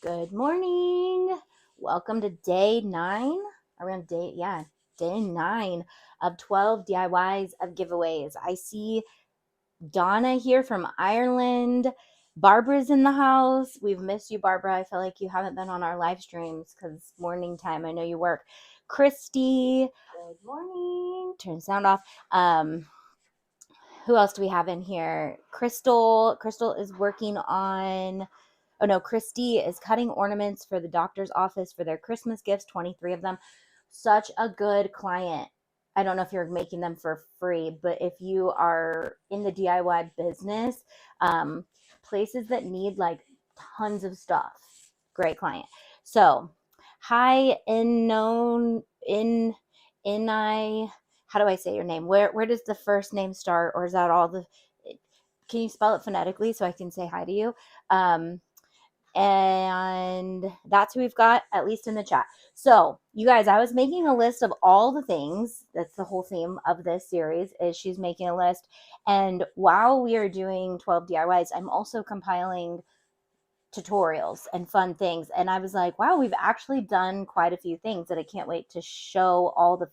Good morning. Welcome to day 9. Are we on day 9 of 12 DIYs of giveaways. I see Donna here from Ireland. Barbara's in the house. We've missed you, Barbara. I feel like you haven't been on our live streams because morning time. I know you work. Christy, good morning. Turn the sound off. Who else do we have in here? Crystal is working on, oh no, Christy is cutting ornaments for the doctor's office for their Christmas gifts, 23 of them. Such a good client. I don't know if you're making them for free, but if you are in the DIY business, places that need like tons of stuff, great client. So, hi, how do I say your name? Where does the first name start, or is that all the? Can you spell it phonetically so I can say hi to you? And that's who we've got, at least in the chat. So you guys, I was making a list of all the things. That's the whole theme of this series, is she's making a list. And while we are doing 12 DIYs, I'm also compiling tutorials and fun things. And I was like, wow, we've actually done quite a few things that I can't wait to show all the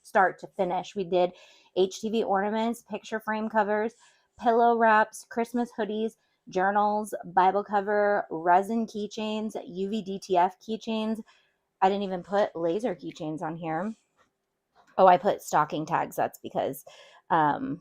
start to finish. We did HTV ornaments, picture frame covers, pillow wraps, Christmas hoodies, journals, Bible cover, resin keychains, UV DTF keychains. I didn't even put laser keychains on here. Oh, I put stocking tags. That's because the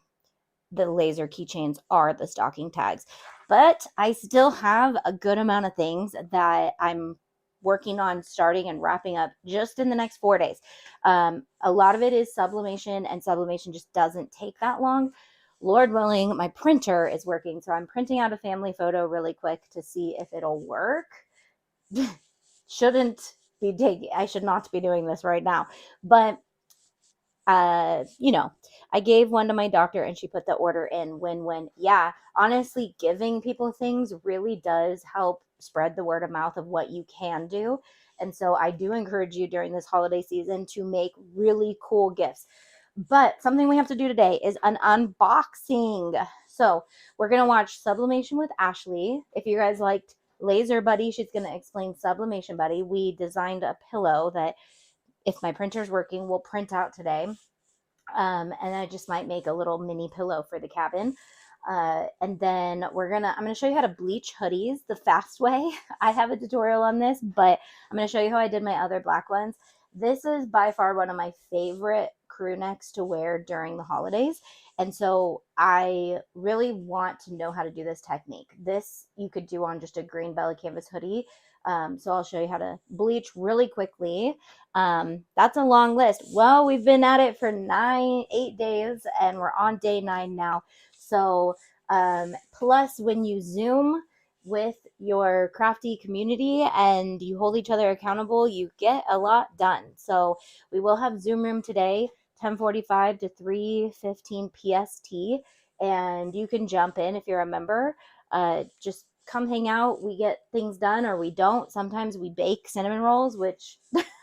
laser keychains are the stocking tags. But I still have a good amount of things that I'm working on starting and wrapping up just in the next 4 days. A lot of it is sublimation, and sublimation just doesn't take that long. Lord willing, my printer is working, so I'm printing out a family photo really quick to see if it'll work. I should not be doing this right now, but I gave one to my doctor and she put the order in. Win-win. Yeah, honestly, giving people things really does help spread the word of mouth of what you can do. And so I do encourage you during this holiday season to make really cool gifts. But something we have to do today is an unboxing. So we're going to watch Sublimation with Ashley. If you guys liked Laser Buddy, she's going to explain Sublimation Buddy. We designed a pillow that, if my printer's working, we'll print out today. And I just might make a little mini pillow for the cabin. And then I'm going to show you how to bleach hoodies the fast way. I have a tutorial on this, but I'm going to show you how I did my other black ones. This is by far one of my favorite crew necks to wear during the holidays. And so I really want to know how to do this technique. This you could do on just a green Bella Canvas hoodie. So I'll show you how to bleach really quickly. That's a long list. Well, we've been at it for 8 days and we're on day 9 now. So, plus when you Zoom with your crafty community and you hold each other accountable, you get a lot done. So we will have Zoom room today, 10:45 to 3:15 PST, and you can jump in if you're a member. Just come hang out. We get things done or we don't. Sometimes we bake cinnamon rolls, which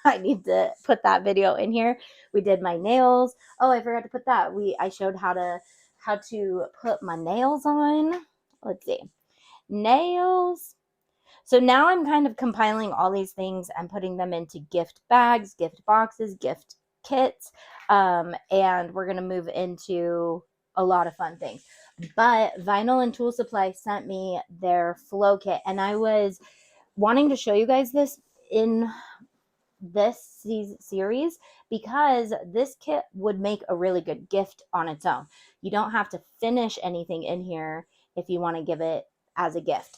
I need to put that video in here. We did my nails. Oh, I forgot to put that. I showed how to put my nails on. Let's see. Nails. So now I'm kind of compiling all these things and putting them into gift bags, gift boxes, gift kits, and we're going to move into a lot of fun things. But Vinyl and Tool Supply sent me their flow kit, and I was wanting to show you guys this in this series because this kit would make a really good gift on its own. You don't have to finish anything in here if you want to give it as a gift.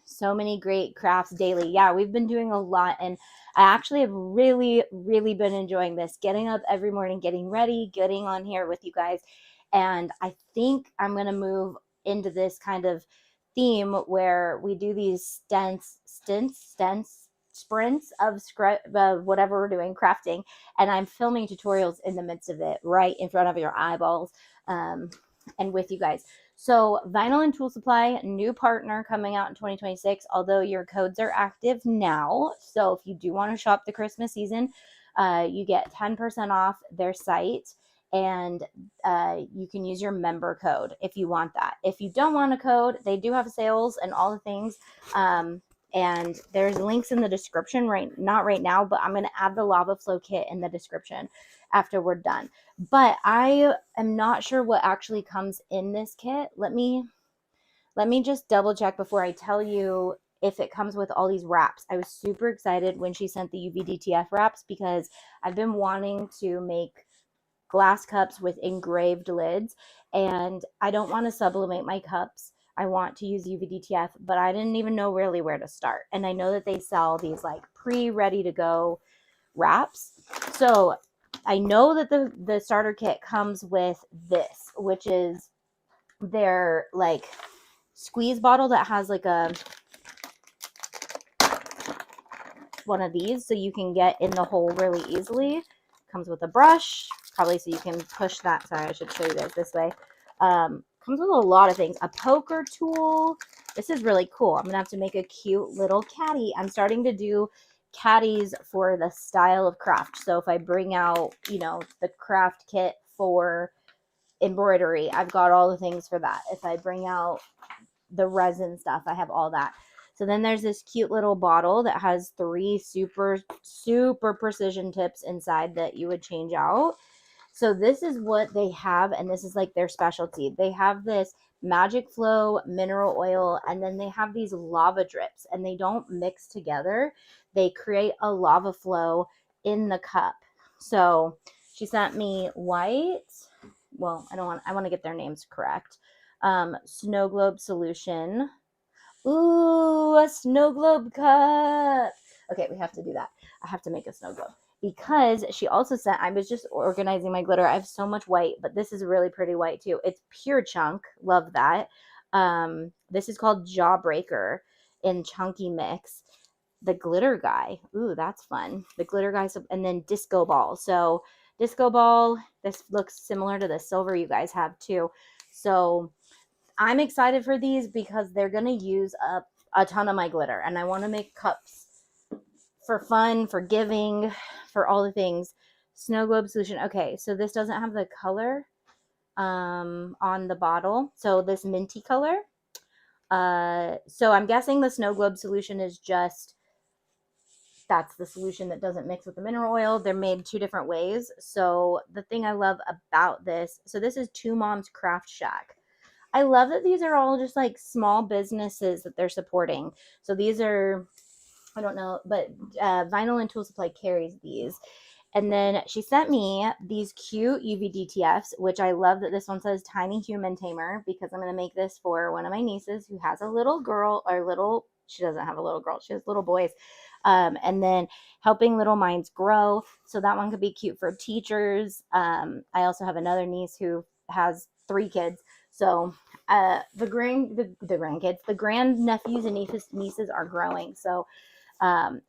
So many great crafts daily. Yeah, we've been doing a lot, and I actually have really, really been enjoying this. Getting up every morning, getting ready, getting on here with you guys. And I think I'm going to move into this kind of theme where we do these sprints of whatever we're doing, crafting, and I'm filming tutorials in the midst of it, right in front of your eyeballs, and with you guys. So Vinyl and Tool Supply, new partner coming out in 2026, although your codes are active now. So if you do want to shop the Christmas season, you get 10% off their site, and you can use your member code if you want that. If you don't want a code, they do have sales and all the things. and there's links in the description, not right now, but I'm going to add the lava flow kit in the description after we're done. But I am not sure what actually comes in this kit. Let me just double check before I tell you if it comes with all these wraps. I was super excited when she sent the UVDTF wraps because I've been wanting to make glass cups with engraved lids, and I don't want to sublimate my cups. I want to use UVDTF, but I didn't even know really where to start. And I know that they sell these like pre-ready to go wraps. So I know that the starter kit comes with this, which is their like squeeze bottle that has like a one of these so you can get in the hole really easily. Comes with a brush, probably so you can push that. Sorry, I should show you guys this way. Comes with a lot of things. A poker tool. This is really cool. I'm gonna have to make a cute little caddy. I'm starting to do caddies for the style of craft. So if I bring out, you know, the craft kit for embroidery, I've got all the things for that. If I bring out the resin stuff, I have all that. So then there's this cute little bottle that has 3 super precision tips inside that you would change out. So this is what they have, and this is like their specialty. They have this Magic Flow mineral oil, and then they have these lava drips, and they don't mix together. They create a lava flow in the cup. So she sent me white. Well, I want to get their names correct. Snow globe solution. Ooh, a snow globe cup. Okay, we have to do that. I have to make a snow globe because she also sent, I was just organizing my glitter. I have so much white, but this is really pretty white too. It's pure chunk. Love that. This is called Jawbreaker in Chunky Mix. The glitter guy. Ooh, that's fun. The glitter guy. And then disco ball. So disco ball, this looks similar to the silver you guys have too. So I'm excited for these because they're going to use up a ton of my glitter, and I want to make cups for fun, for giving, for all the things. Snow globe solution. Okay, so this doesn't have the color on the bottle. So this minty color. So I'm guessing the snow globe solution is just, that's the solution that doesn't mix with the mineral oil. They're made 2 different ways. So the thing I love about this, so this is Two Moms Craft Shack. I love that these are all just like small businesses that they're supporting. So these are, I don't know, but Vinyl and Tool Supply carries these. And then she sent me these cute UVDTFs, which I love that this one says Tiny Human Tamer, because I'm going to make this for one of my nieces who has a little girl, or she doesn't have a little girl, she has little boys. And then helping little minds grow. So that one could be cute for teachers. I also have another niece who has 3 kids. So the grandkids, the grandnephews and nieces are growing. So,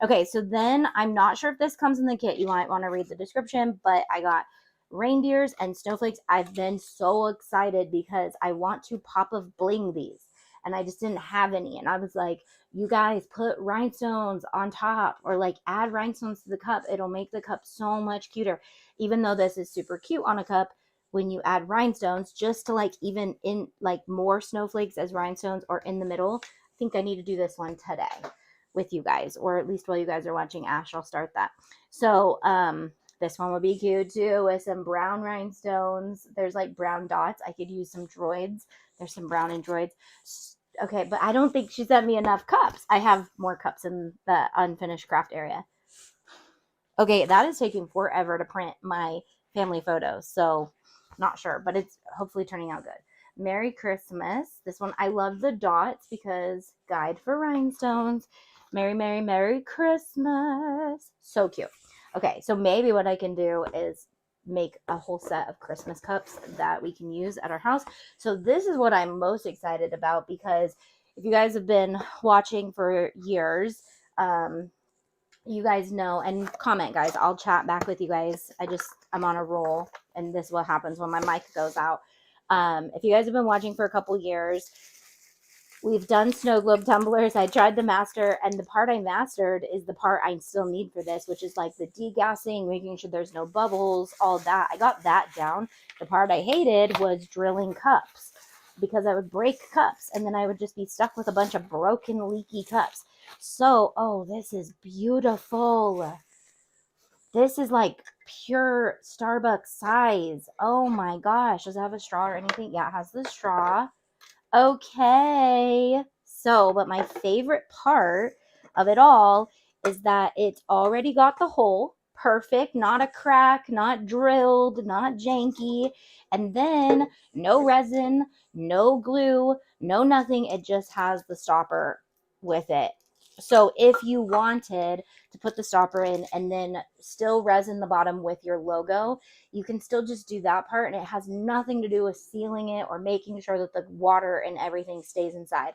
okay. So then I'm not sure if this comes in the kit. You might want to read the description, but I got reindeers and snowflakes. I've been so excited because I want to pop of bling these, and I just didn't have any. And I was like, you guys put rhinestones on top, or like add rhinestones to the cup. It'll make the cup so much cuter. Even though this is super cute on a cup, when you add rhinestones, just to like even in like more snowflakes as rhinestones or in the middle, I think I need to do this one today with you guys, or at least while you guys are watching Ash, I'll start that. So this one would be cute too with some brown rhinestones. There's like brown dots. I could use some droids. There's some brown and droids. Okay, but I don't think she sent me enough cups. I have more cups in the unfinished craft area. Okay, that is taking forever to print my family photos, so not sure, but it's hopefully turning out good. Merry Christmas. This one, I love the dots because guide for rhinestones. Merry, Merry, Merry Christmas. So cute. Okay, so maybe what I can do is make a whole set of Christmas cups that we can use at our house. So this is what I'm most excited about, because if you guys have been watching for years, you guys know, and comment, guys, I'll chat back with you guys. I'm on a roll, and this is what happens when my mic goes out. If you guys have been watching for a couple years, we've done snow globe tumblers. I tried the master, and the part I mastered is the part I still need for this, which is like the degassing, making sure there's no bubbles, all that. I got that down. The part I hated was drilling cups, because I would break cups, and then I would just be stuck with a bunch of broken, leaky cups. So, oh, this is beautiful. This is like pure Starbucks size. Oh my gosh. Does it have a straw or anything? Yeah, it has the straw. Okay. So, but my favorite part of it all is that it's already got the hole. Perfect. Not a crack, not drilled, not janky. And then no resin, no glue, no nothing. It just has the stopper with it. So if you wanted to put the stopper in and then still resin the bottom with your logo, you can still just do that part, and it has nothing to do with sealing it or making sure that the water and everything stays inside.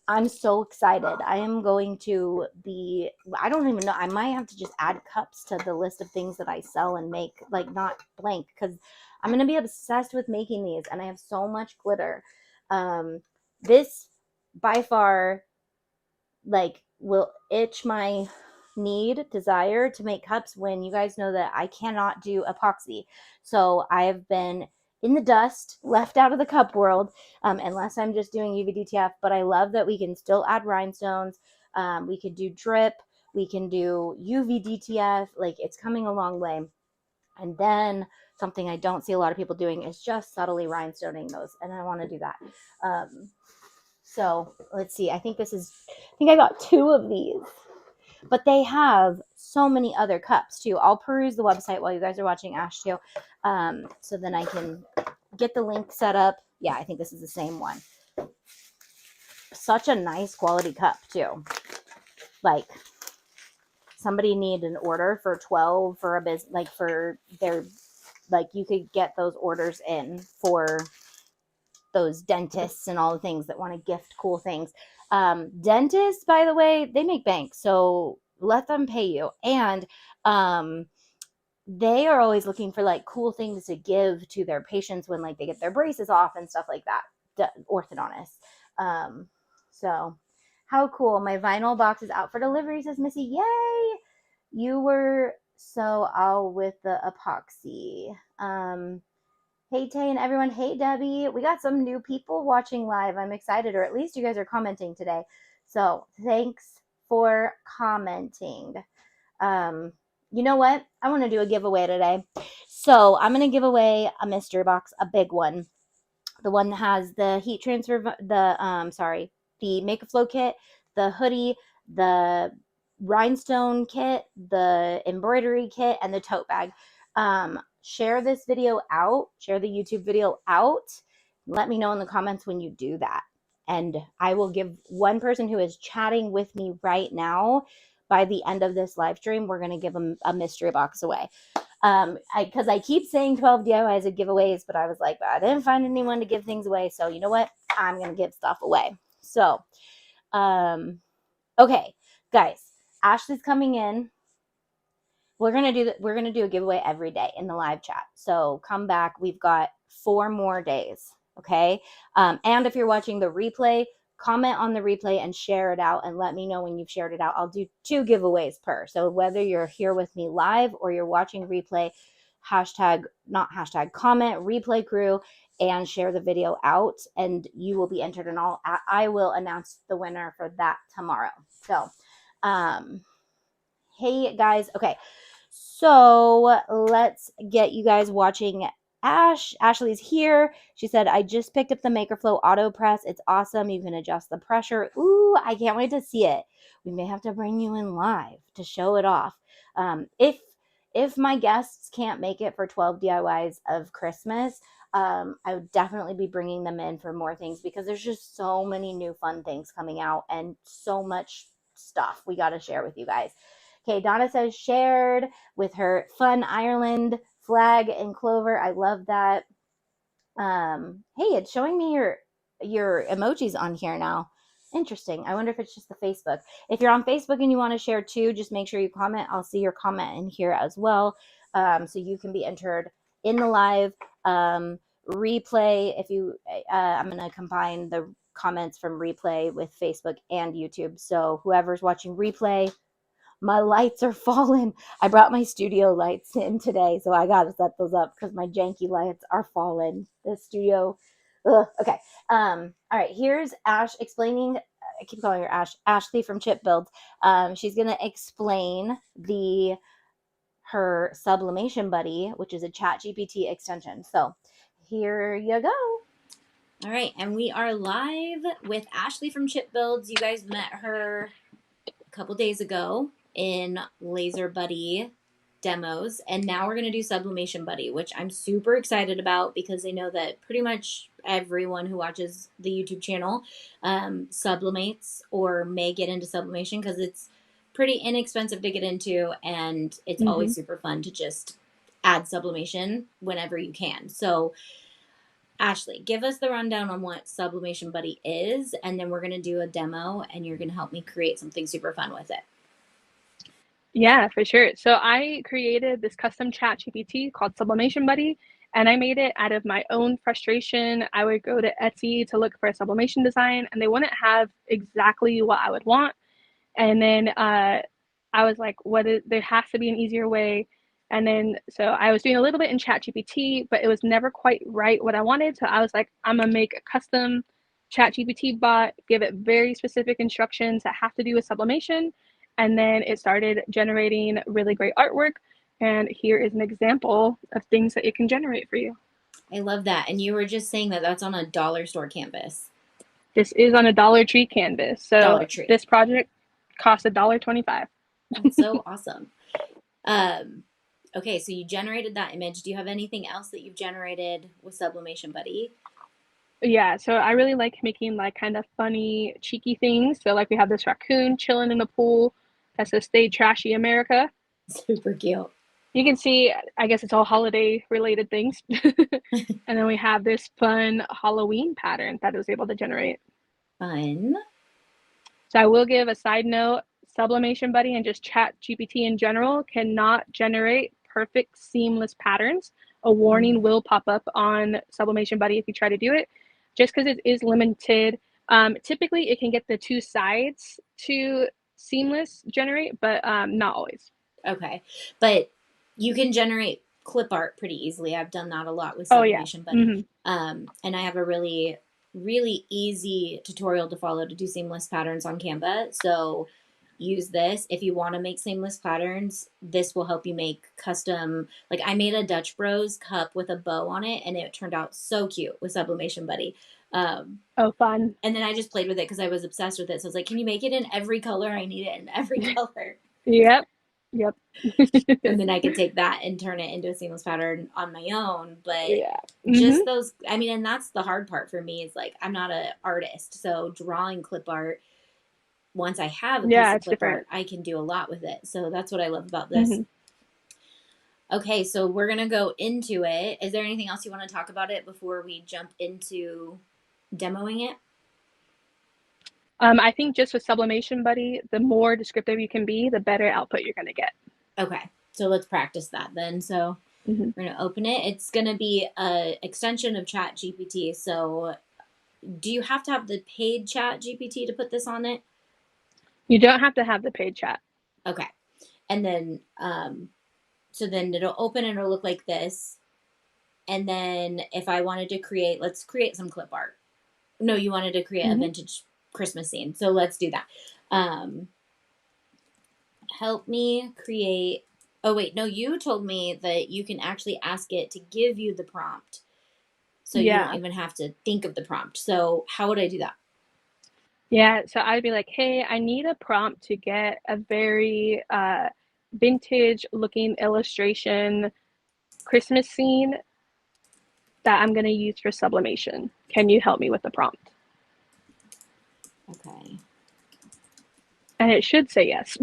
I'm so excited. I am going to be, I don't even know, I might have to just add cups to the list of things that I sell and make, like not blank, because I'm going to be obsessed with making these, and I have so much glitter. This by far like will itch my desire to make cups when you guys know that I cannot do epoxy. So I have been in the dust, left out of the cup world, unless I'm just doing UVDTF. But I love that we can still add rhinestones. We could do drip. We can do UVDTF. Like, it's coming a long way. And then something I don't see a lot of people doing is just subtly rhinestoning those. And I want to do that. So let's see. I think I got 2 of these, but they have so many other cups too. I'll peruse the website while you guys are watching Ash too. So then I can get the link set up. Yeah, I think this is the same one. Such a nice quality cup too. Like, somebody need an order for 12 for a business, like for their, like you could get those orders in for those dentists and all the things that want to gift cool things. Dentists, by the way, they make bank, so let them pay you. And they are always looking for like cool things to give to their patients when like they get their braces off and stuff like that. Orthodontists. So how cool. My vinyl box is out for delivery, says Missy. Yay! You were so all with the epoxy. Hey, Tay and everyone. Hey, Debbie. We got some new people watching live. I'm excited, or at least you guys are commenting today. So thanks for commenting. You know what? I want to do a giveaway today. So I'm going to give away a mystery box, a big one. The one that has the heat transfer, the Makerflo kit, the hoodie, the rhinestone kit, the embroidery kit, and the tote bag. Share this video out, share the YouTube video out. Let me know in the comments when you do that. And I will give one person who is chatting with me right now, by the end of this live stream, we're going to give them a mystery box away. Because I keep saying 12 DIYs and giveaways, but I was like, I didn't find anyone to give things away. So you know what? I'm going to give stuff away. So, okay, guys, Ashley's coming in. We're gonna do a giveaway every day in the live chat. So come back. We've got 4 more days. Okay. And if you're watching the replay, comment on the replay and share it out and let me know when you've shared it out. I'll do 2 giveaways per. So whether you're here with me live or you're watching replay, comment replay crew and share the video out, and you will be entered, and I will announce the winner for that tomorrow. So, hey guys. Okay. So let's get you guys watching Ashley's here. She said, I just picked up the Makerflo auto press. It's awesome. You can adjust the pressure. Ooh, I can't wait to see it. We may have to bring you in live to show it off. If my guests can't make it for 12 DIYs of Christmas, I would definitely be bringing them in for more things, because there's just so many new fun things coming out and so much stuff we got to share with you guys. Okay, Donna says shared with her fun Ireland flag and clover. I love that. Hey, it's showing me your emojis on here now. Interesting. I wonder if it's just the Facebook. If you're on Facebook and you want to share too, just make sure you comment. I'll see your comment in here as well. So you can be entered in the live replay. If you, I'm going to combine the comments from replay with Facebook and YouTube. So whoever's watching replay, my lights are falling. I brought my studio lights in today, so I got to set those up because my janky lights are falling. The studio Ugh, okay. All right. Here's Ash explaining. I keep calling her Ash. Ashley from Chip Builds. She's gonna explain her Sublimation Buddy, which is a Chat GPT extension. So here you go. All right, and we are live with Ashley from Chip Builds. You guys met her a couple days ago in Laser Buddy demos, and now we're going to do Sublimation Buddy, which I'm super excited about because I know that pretty much everyone who watches the YouTube channel sublimates or may get into sublimation because it's pretty inexpensive to get into, and it's always super fun to just add sublimation whenever you can. So Ashley, give us the rundown on what Sublimation Buddy is, and then we're going to do a demo, and you're going to help me create something super fun with it. Yeah, for sure. So I created this custom chat GPT called Sublimation Buddy, and I made it out of my own frustration. I would go to Etsy to look for a sublimation design, and they wouldn't have exactly what I would want. And then I was like, there has to be an easier way. And then, so I was doing a little bit in chat GPT, but it was never quite right what I wanted. So I was like, I'm going to make a custom chat GPT bot, give it very specific instructions that have to do with sublimation. And then it started generating really great artwork. And here is an example of things that it can generate for you. I love that. And you were just saying that that's on a dollar store canvas. This is on a Dollar Tree canvas. So Dollar Tree. This project cost $1.25. That's so awesome. Okay, so you generated that image. Do you have anything else that you've generated with Sublimation Buddy? Yeah, so I really like making like kind of funny, cheeky things. So like we have this raccoon chilling in the pool that says "Stay Trashy, America." Super cute. You can see, I guess it's all holiday related things. And then we have this fun Halloween pattern that I was able to generate. Fun. So I will give a side note, Sublimation Buddy and just Chat GPT in general cannot generate perfect seamless patterns. A warning will pop up on Sublimation Buddy if you try to do it, just because it is limited. Typically, it can get the two sides to seamless generate, but not always. Okay, but you can generate clip art pretty easily. I've done that a lot with Sublimation Buddy. And I have a really easy tutorial to follow to do seamless patterns on Canva. So use this. If you want to make seamless patterns, this will help you make custom, like I made a Dutch Bros cup with a bow on it, and it turned out so cute with Sublimation Buddy. Oh, fun. And then I just played with it because I was obsessed with it. So I was like, can you make it in every color? I need it in every color. Yep. And then I could take that and turn it into a seamless pattern on my own. But yeah. Just those, I mean, and that's the hard part for me is like, I'm not an artist. So drawing clip art, once I have a piece of clip art, I can do a lot with it. So that's what I love about this. Okay, so we're going to go into it. Is there anything else you want to talk about it before we jump into demoing it? I think just with Sublimation Buddy, the more descriptive you can be, the better output you're going to get. Okay, so let's practice that then. So we're going to open it. It's going to be an extension of Chat GPT. So do you have to have the paid Chat GPT to put this on it? You don't have to have the paid chat. Okay. And then, so then it'll open and it'll look like this. And then if I wanted to create, let's create some clip art. No, you wanted to create a vintage Christmas scene. So let's do that. Help me create. Oh, wait, no, you told me that you can actually ask it to give you the prompt. So you don't even have to think of the prompt. So how would I do that? Yeah, so I'd be like, hey, I need a prompt to get a very vintage looking illustration Christmas scene that I'm going to use for sublimation. Can you help me with the prompt? Okay. And it should say yes.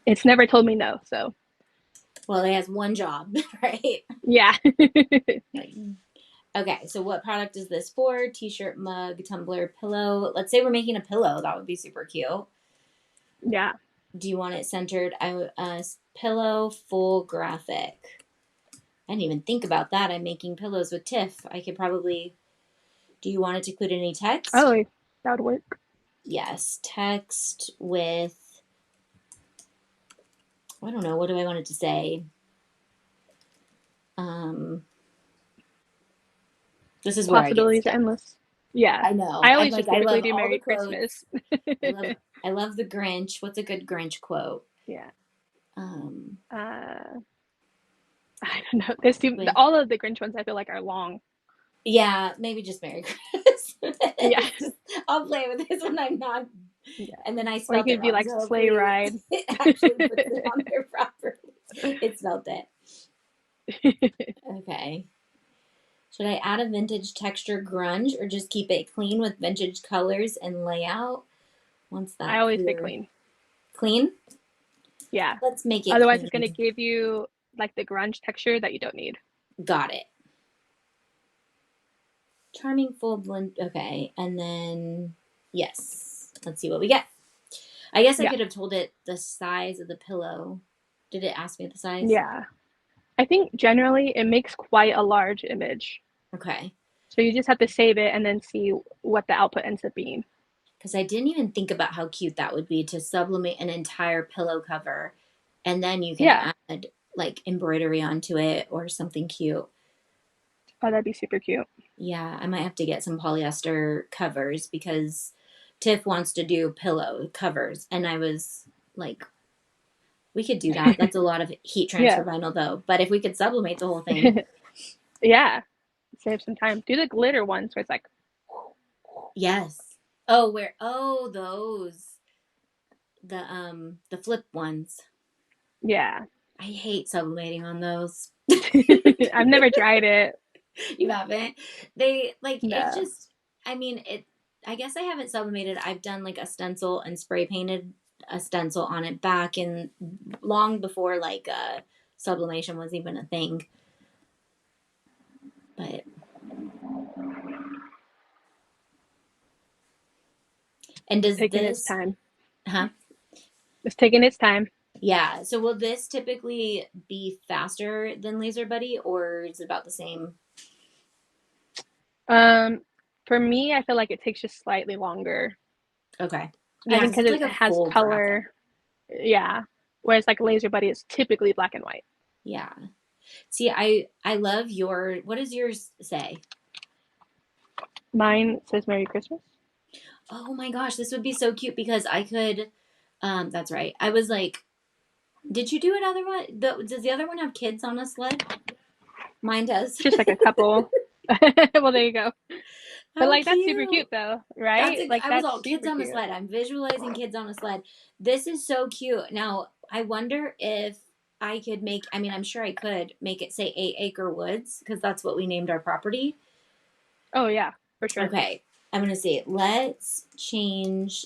It's never told me no, so. Well, it has one job, right? Yeah. Okay, so what product is this for? T-shirt, mug, tumbler, pillow. Let's say we're making a pillow. That would be super cute. Yeah. Do you want it centered? Pillow, full graphic. I didn't even think about that. I'm making pillows with Tiff. I could probably... Do you want it to include any text? Oh, that would work. Yes, text with... I don't know. What do I want it to say? This is where I get Possibilities are stuck. endless. Yeah. I know. I I'm always like, just I typically love do all the Merry quotes. Christmas. I love the Grinch. What's a good Grinch quote? Yeah. Um, Uh, I don't know. There's too, with all of the Grinch ones I feel like are long. yeah, maybe just Merry Christmas. Yeah. Just, I'll play with this when I'm not. Yeah. And then I Or you spelt it could be wrong, like so sleigh hopefully ride. it actually puts it on there properly. It spelled it. Okay. Should I add a vintage texture grunge or just keep it clean with vintage colors and layout? Once I that always say clear. clean. Clean? Yeah. Let's make it Otherwise, it's going to clean. give you like the grunge texture that you don't need. Got it. Charming full blend. Okay. And then, yes. Let's see what we get. I guess I Yeah. could have told it the size of the pillow. Did it ask me the size? Yeah. I think generally it makes quite a large image. Okay. So you just have to save it and then see what the output ends up being. Because I didn't even think about how cute that would be to sublimate an entire pillow cover. And then you can Yeah. add like embroidery onto it or something cute. Oh, that'd be super cute. Yeah, I might have to get some polyester covers because Tiff wants to do pillow covers. And I was like, we could do that. That's a lot of heat transfer Yeah. vinyl though. But if we could sublimate the whole thing, Yeah. Save some time. Do the glitter ones where it's like, yes. Oh, where oh those the flip ones. yeah. I hate sublimating on those. I've never tried it. You haven't? They like it No. just I mean it I guess I haven't sublimated. I've done like a stencil and spray painted a stencil on it back in long before like sublimation was even a thing. But and does Taking its this time. huh? It's taking its time. Yeah. So will this typically be faster than Laser Buddy or is it about the same? Um, for me, I feel like it takes just slightly longer. Okay. I Yeah, think because because it's like it a has full graphic. color. Yeah. Whereas like Laser Buddy is typically black and white. Yeah. See, I love your what does yours say? Mine says Merry Christmas. Oh my gosh, this would be so cute because I could that's right. I was like, did you do it otherwise? Does the other one have kids on a sled? Mine does. Just like a couple. Well, there you go. But How like that's super cute. cute though, right? Like I was that's all kids super on a cute. sled. I'm visualizing kids on a sled. This is so cute. Now, I wonder if I could make, I mean, I'm sure I could make it say 8 Acre Woods because that's what we named our property. Oh yeah, for sure. Okay, I'm going to see. Let's change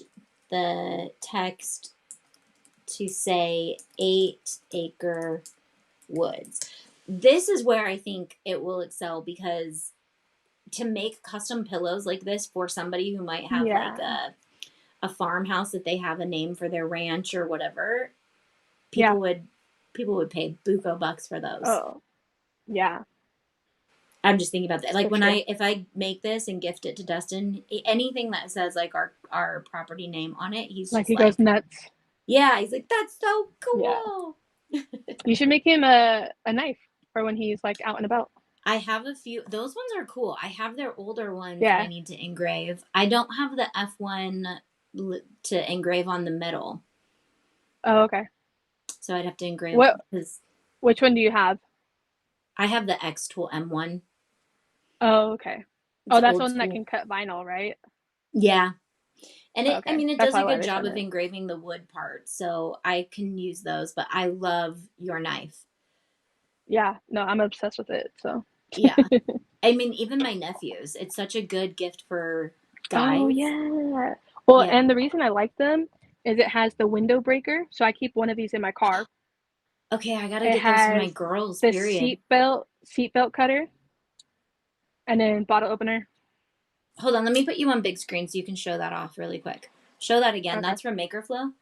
the text to say 8 Acre Woods. This is where I think it will excel because to make custom pillows like this for somebody who might have like Yeah. a farmhouse that they have a name for their ranch or whatever, Yeah. people would pay buco bucks for those. Oh, yeah, I'm just thinking about that. Like for when sure. if I make this and gift it to Dustin, anything that says like our property name on it, he's Like just he goes like, nuts. yeah, he's like that's so Yeah. cool. You should make him a knife for when he's like out and about. I have a few. Those ones are cool. I have their older ones that I Yeah. need to engrave. I don't have the F1 to engrave on the middle, Oh, okay. so I'd have to engrave What because which one do you have? I have the X Tool M1. Oh, okay. It's Oh, that's the old one that school. can cut vinyl, right? Yeah, and I Okay. mean, it That's does a probably why good they job sent of it. engraving the wood part, so I can use those. But I love your knife. Yeah. No, I'm obsessed with it. So. Yeah, I mean, even my nephews. It's such a good gift for Oh guys. yeah. Well, Yeah. and the reason I like them is it has the window breaker, so I keep one of these in my car. Okay, I gotta It get those for my has girls. the Period. seatbelt cutter, and then bottle opener. Hold on, let me put you on big screen so you can show that off really quick. Show that again. Okay. That's from Makerflo.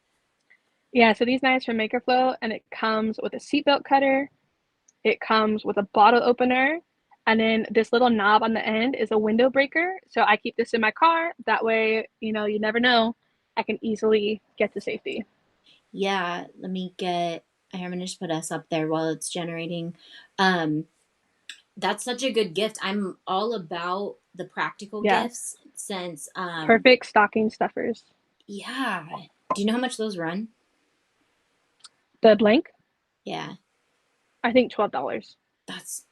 Yeah, so these knives from Makerflo, and it comes with a seatbelt cutter. It comes with a bottle opener, and then this little knob on the end is a window breaker. So I keep this in my car. That way, you never know. I can easily get to safety. Yeah, let me get. I'm gonna just put us up there while it's generating. Um, That's such a good gift. I'm all about the practical Yeah, gifts since perfect stocking stuffers. yeah. Do you know how much those run? The blank, Yeah. I think $12. That's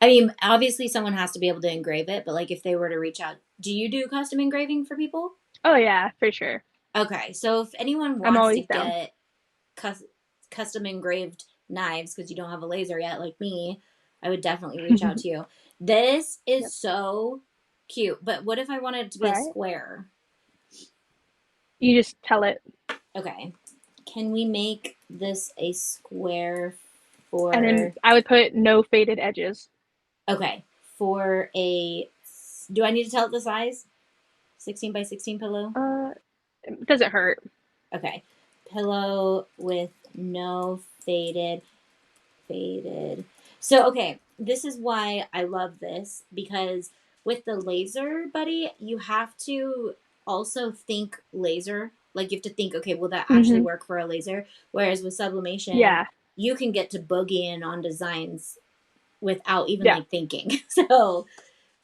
I mean, obviously someone has to be able to engrave it, but like if they were to reach out, do you do custom engraving for people? Oh yeah, for sure. Okay. So if anyone I'm wants to always down. get cus- custom engraved knives because you don't have a laser yet like me, I would definitely reach out to you. This is Yep. so cute. But what if I wanted it to be a Right? square? You just tell it, Okay. Can we make this a square and then for I would put no faded edges. okay, for a do I need to tell it the size? 16 by 16 pillow? Uh, it doesn't hurt. Okay. Pillow with no faded. So, okay, this is why I love this because with the laser buddy, you have to also think laser. Like you have to think, okay, will that actually Hmm. work for a laser? Whereas with sublimation, Yeah, you can get to boogieing on designs without even yeah, like thinking. So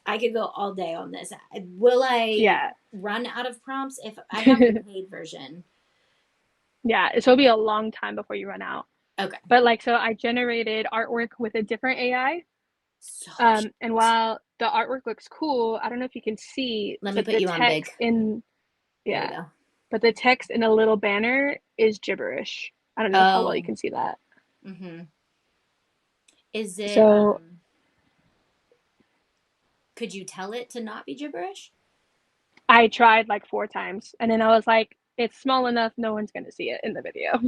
I could go all day on this. Will I yeah, run out of prompts if I have the paid version? yeah. So it'll be a long time before you run out. Okay. But like, so I generated artwork with a different AI. So And cute. while the artwork looks cool, I don't know if you can see, Let me but put the you on big. text in, There we yeah, go. but the text in a little banner is gibberish. I don't know how well you Oh. can see that. Mm-hmm. Is it So could you tell it to not be gibberish? I tried like 4 times, and then I was like, it's small enough, no one's gonna see it in the video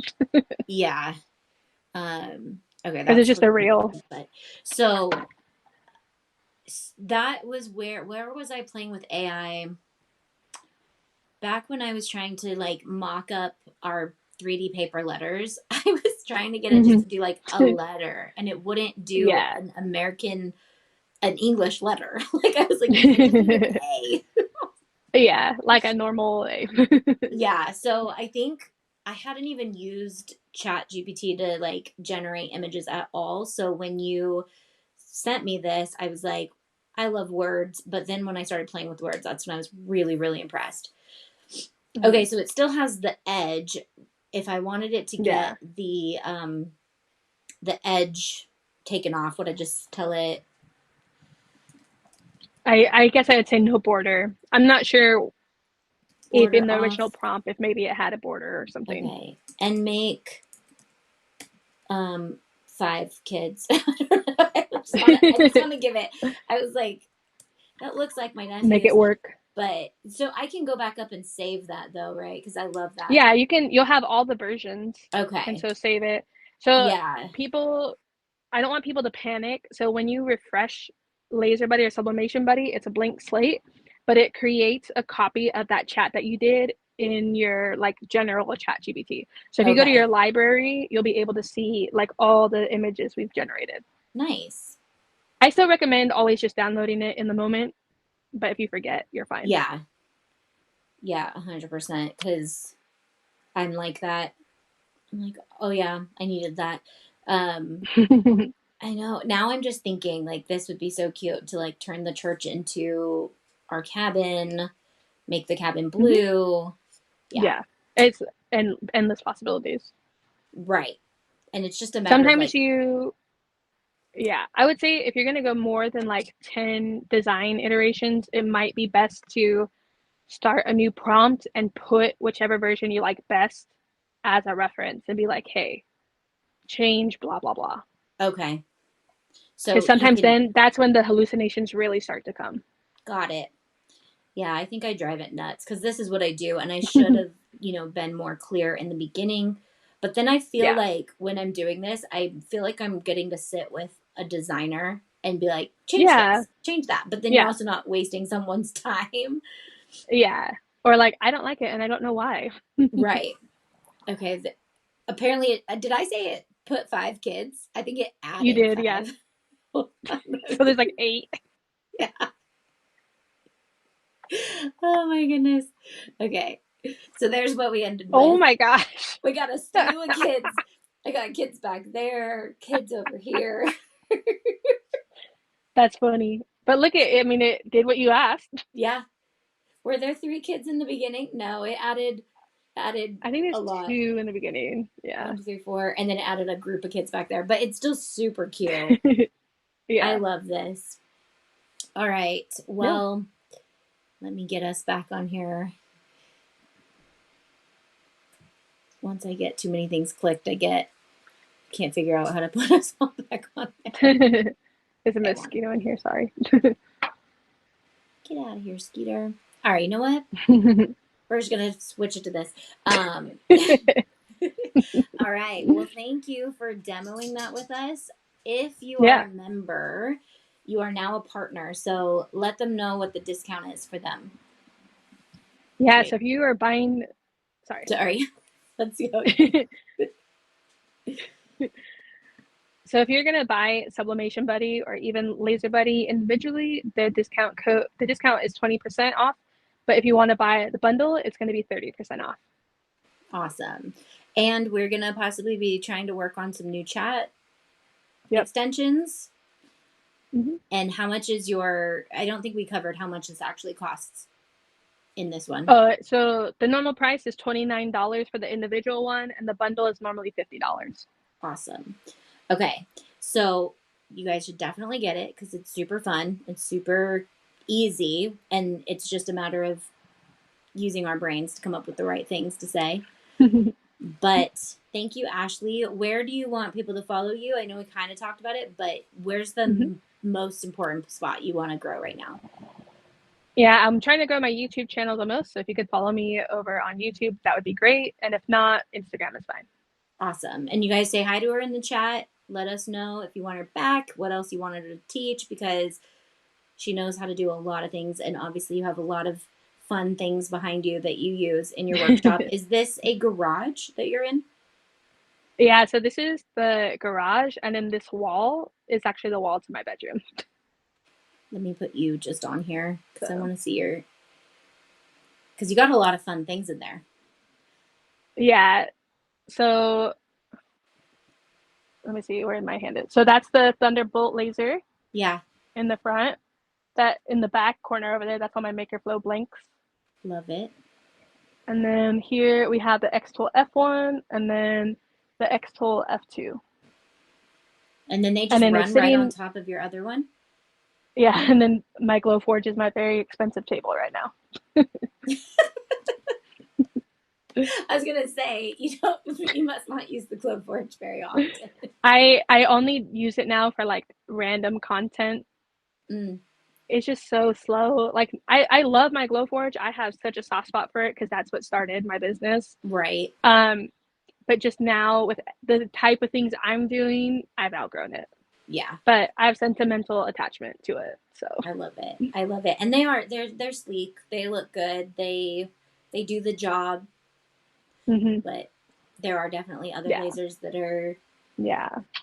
Yeah. Okay, because it's that's just a reel. but so that was where was I playing with AI back when I was trying to like mock up our 3D paper letters. I was trying to get it just Hmm. to do like a letter and it wouldn't do Yeah. an English letter. Like I was like, you just need an A. Yeah, like a normal. Yeah, so I think I hadn't even used Chat GPT to like generate images at all. So when you sent me this, I was like, I love words. But then when I started playing with words, that's when I was really, really impressed. Okay, Mhm. so it still has the edge. If I wanted it to Yeah. get the edge taken off, would I just tell it I guess I'd say no border. I'm not sure if border in the original off? prompt if maybe it had a border or something. Okay. And make um 5 kids. I just want to give it. I was like, that looks like my Make it nephew's. work. But so I can go back up and save that though, right? Because I love that. Yeah, you can. You'll have all the versions, and Okay. so save it. So Yeah. people, I don't want people to panic. So when you refresh Laser Buddy or Sublimation Buddy, it's a blank slate, but it creates a copy of that chat that you did in your like general chat GPT. So if you go to Okay. your library, you'll be able to see like all the images we've generated. Nice. I still recommend always just downloading it in the moment, but if you forget, you're fine. Yeah. Yeah, 100%. Because I'm like that. I'm like, oh yeah, I needed that. Um, I know. Now I'm just thinking like this would be so cute to like turn the church into our cabin, make the cabin Hmm. blue. Yeah. Yeah, it's endless possibilities. Right. And it's just a matter of Sometimes like, you, yeah, I would say if you're going to go more than like 10 design iterations, it might be best to start a new prompt and put whichever version you like best as a reference and be like, hey, change blah, blah, blah. okay. Because So you sometimes can then that's when the hallucinations really start to come. got it. Yeah, I think I drive it nuts because this is what I do, and I should have, been more clear in the beginning. But then I feel Yeah. like when I'm doing this, I feel like I'm getting to sit with a designer and be like, change Yeah. this, change that. But then you're Yeah. also not wasting someone's time. Yeah. Or like, I don't like it and I don't know why. Right. Okay. Apparently, did I say it put 5 kids? I think it You added did, yeah. 5. So there's like 8. Yeah. Oh my goodness. Okay. So there's what we ended Oh with. my gosh. We got a slew of kids. I got kids back there, kids over here. That's funny. But look at it. I mean, it did what you asked. Yeah. Were there 3 kids in the beginning? No, it added I think a there's lot. 2 in the beginning. Yeah. 1, 2, 3, 4, and then it added a group of kids back there. But it's still super cute. I Yeah. love this. All right. Yeah. Well, let me get us back on here. Once I get too many things clicked, can't figure out how to put us all back on there. There's a Okay, mosquito in here. Sorry. get out of here, Skeeter. All right, you know what? We're just gonna switch it to this. All right. Well, thank you for demoing that with us. If you are Yeah. a member, you are now a partner. So let them know what the discount is for them. Yeah. Wait, So if you are buying, sorry. sorry. Let's go. So if you're gonna buy Sublimation Buddy or even Laser Buddy individually, the discount is 20% off. But if you want to buy the bundle, it's going to be 30% off. Awesome. And we're gonna possibly be trying to work on some new chat Yep. extensions. Mm-hmm. And how much is your? I don't think we covered how much this actually costs in this one. So the normal price is $29 for the individual one, and the bundle is normally $50. Awesome. Okay, so you guys should definitely get it because it's super fun. It's super easy, and it's just a matter of using our brains to come up with the right things to say. But thank you, Ashley. Where do you want people to follow you? I know we kind of talked about it, but where's the most important spot you want to grow right now? Yeah, I'm trying to grow my YouTube channel the most. So if you could follow me over on YouTube, that would be great. And if not, Instagram is fine. Awesome. And you guys say hi to her in the chat. Let us know if you want her back, what else you wanted her to teach, because she knows how to do a lot of things. And obviously, you have a lot of fun things behind you that you use in your workshop. Is this a garage that you're in? Yeah, so this is the garage, and then this wall is actually the wall to my bedroom. Let me put you just on here because I want to see your. Because you got a lot of fun things in there. Yeah. So let me see where my hand is. So that's the Thunderbolt laser. Yeah. In the front. That in the back corner over there, that's all my Makerflo blanks. Love it. And then here we have the X-Tool F1 and then the X-Tool F2. And then they just run right on top of your other one? Yeah, and then my Glowforge is my very expensive table right now. I was gonna say you must not use the Glowforge very often. I only use it now for like random content. It's just so slow. Like I love my Glowforge. I have such a soft spot for it because that's what started my business. Right. But just now with the type of things I'm doing, I've outgrown it. Yeah. But I have sentimental attachment to it. So I love it. I love it. And they're sleek. They look good. They do the job. But there are definitely other lasers that are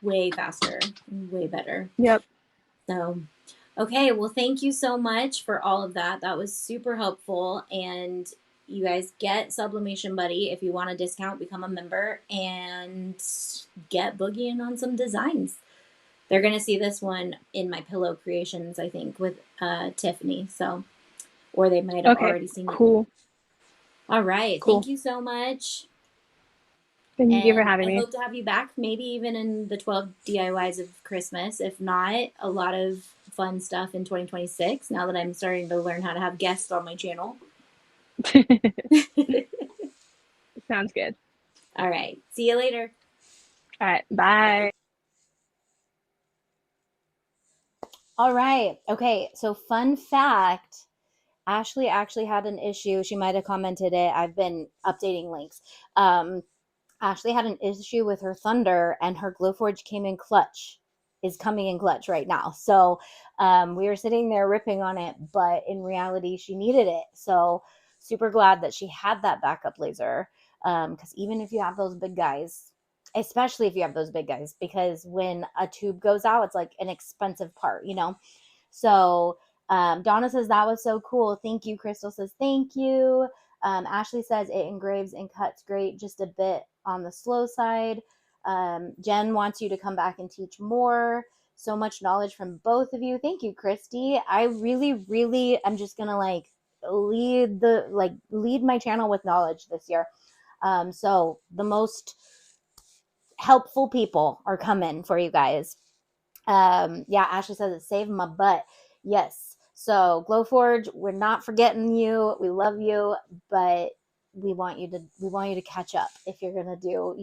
way faster, way better. Yep. So okay, well thank you so much for all of that. That was super helpful. And you guys get Sublimation Buddy if you want a discount, become a member and get boogieing on some designs. They're going to see this one in my pillow creations, I think, with Tiffany. So, or they might have already seen it. Cool. All right. Cool. Thank you so much. Thank you for having me. I hope to have you back, maybe even in the 12 DIYs of Christmas. If not, a lot of fun stuff in 2026, now that I'm starting to learn how to have guests on my channel. Sounds good. All right. See you later. All right. Bye. All right. Okay. So fun fact, Ashley actually had an issue. She might have commented it. I've been updating links. Ashley had an issue with her Thunder and her Glowforge is coming in clutch right now. So we were sitting there ripping on it, but in reality, she needed it. So super glad that she had that backup laser. Because even if you have those big guys, especially if you have those big guys, because when a tube goes out, it's like an expensive part, So Donna says that was so cool. Thank you. Crystal says thank you. Ashley says it engraves and cuts great, just a bit on the slow side. Jen wants you to come back and teach more. so much knowledge from both of you. Thank you, Christy. I really, really am just gonna like lead my channel with knowledge this year. So the most helpful people are coming for you guys. Yeah, Ashley says it saved my butt. Yes. So Glowforge, we're not forgetting you. We love you, but we want you to catch up if you're gonna do,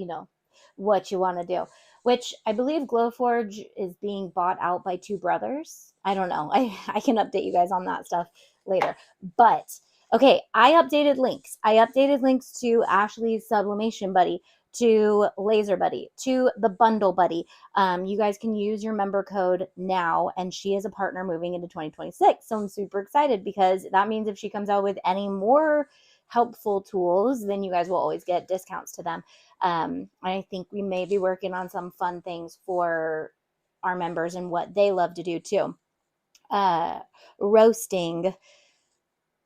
what you want to do. Which I believe Glowforge is being bought out by two brothers. I don't know. I can update you guys on that stuff later. But okay, I updated links. I updated links to Ashley's Sublimation Buddy, to Laser Buddy, to the Bundle Buddy. You guys can use your member code now, and she is a partner moving into 2026. So I'm super excited because that means if she comes out with any more helpful tools, then you guys will always get discounts to them. I think we may be working on some fun things for our members and what they love to do too. Roasting.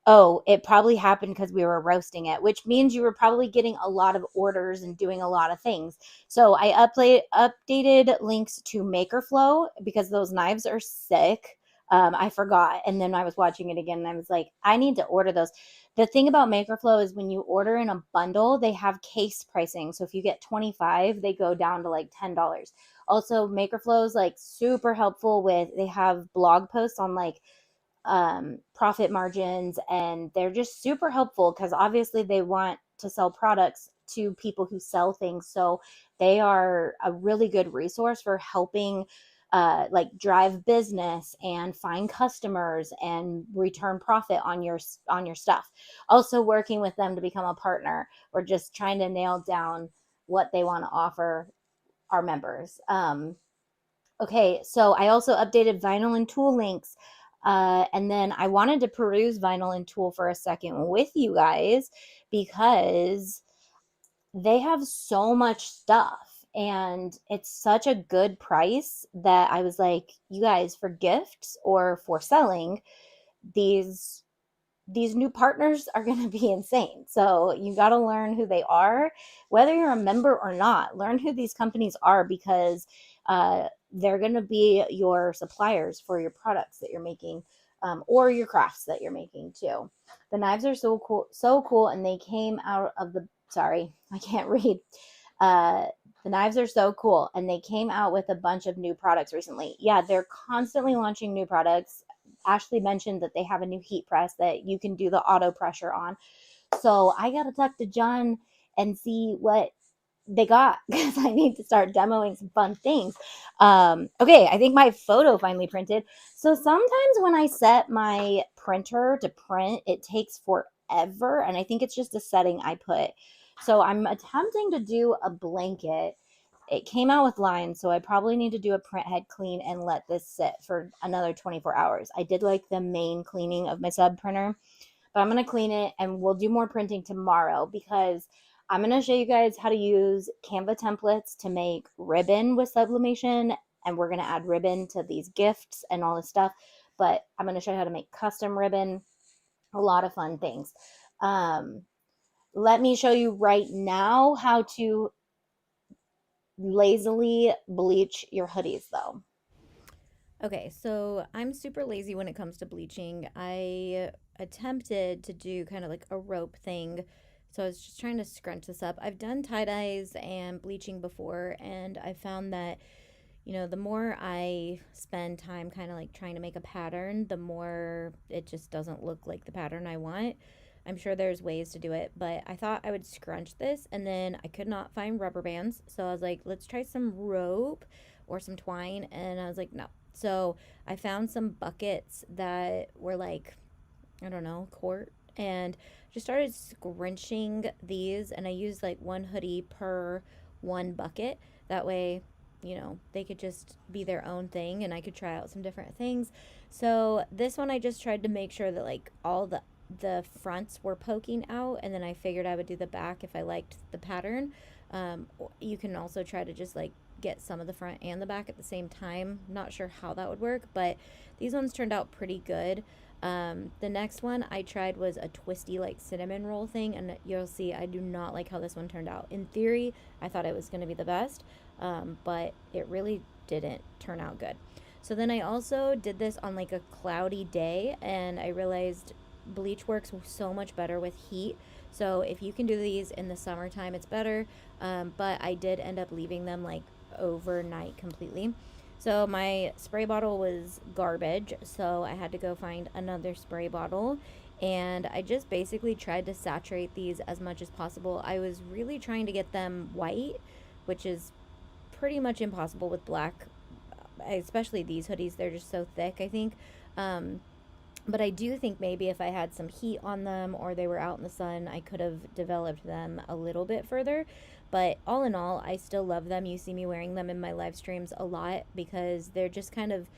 Oh, it probably happened because we were roasting it, which means you were probably getting a lot of orders and doing a lot of things. So I updated links to Makerflo because those knives are sick. I forgot. And then I was watching it again and I was like, I need to order those. The thing about Makerflo is when you order in a bundle, they have case pricing. So if you get 25, they go down to like $10. Also, Makerflo is like super helpful they have blog posts on like profit margins, and they're just super helpful because obviously they want to sell products to people who sell things. So they are a really good resource for helping like drive business and find customers and return profit on your stuff. Also working with them to become a partner or just trying to nail down what they want to offer our members. Okay, so I also updated Vinyl and Tool links. And then I wanted to peruse Vinyl and Tool for a second with you guys because they have so much stuff and it's such a good price that I was like, you guys, for gifts or for selling, these new partners are going to be insane. So you got to learn who they are, whether you're a member or not. Learn who these companies are because they're going to be your suppliers for your products that you're making, or your crafts that you're making too. The knives are so cool, and they came out of the. Sorry, I can't read. Uh, the knives are so cool, and they came out with a bunch of new products recently. Yeah, they're constantly launching new products. Ashley mentioned that they have a new heat press that you can do the auto pressure on. So I got to talk to John and see what they got because I need to start demoing some fun things. Okay, I think my photo finally printed. So sometimes when I set my printer to print, it takes forever. And I think it's just a setting I put. So I'm attempting to do a blanket. It came out with lines, so I probably need to do a print head clean and let this sit for another 24 hours. I did like the main cleaning of my sub printer, but I'm going to clean it and we'll do more printing tomorrow because I'm going to show you guys how to use Canva templates to make ribbon with sublimation, and we're going to add ribbon to these gifts and all this stuff. But I'm going to show you how to make custom ribbon, a lot of fun things. Let me show you right now how to lazily bleach your hoodies though. Okay, so I'm super lazy when it comes to bleaching. I attempted to do kind of like a rope thing. So I was just trying to scrunch this up. I've done tie-dyes and bleaching before, and I found that, the more I spend time kind of like trying to make a pattern, the more it just doesn't look like the pattern I want. I'm sure there's ways to do it, but I thought I would scrunch this, and then I could not find rubber bands. So I was like, let's try some rope or some twine, and I was like, no. So I found some buckets that were like, I don't know, quart, and just started scrunching these, and I used like one hoodie per one bucket. That way, they could just be their own thing and I could try out some different things. So this one I just tried to make sure that like all the fronts were poking out, and then I figured I would do the back if I liked the pattern. You can also try to just like get some of the front and the back at the same time. Not sure how that would work, but these ones turned out pretty good. The next one I tried was a twisty like cinnamon roll thing, and you'll see I do not like how this one turned out. In theory, I thought it was going to be the best, but it really didn't turn out good. So then I also did this on like a cloudy day, and I realized bleach works so much better with heat. So if you can do these in the summertime, it's better. But I did end up leaving them like overnight completely. So my spray bottle was garbage, so I had to go find another spray bottle. And I just basically tried to saturate these as much as possible. I was really trying to get them white, which is pretty much impossible with black, especially these hoodies. They're just so thick, I think. Um, but I do think maybe if I had some heat on them or they were out in the sun, I could have developed them a little bit further. But all in all, I still love them. You see me wearing them in my live streams a lot because they're just kind of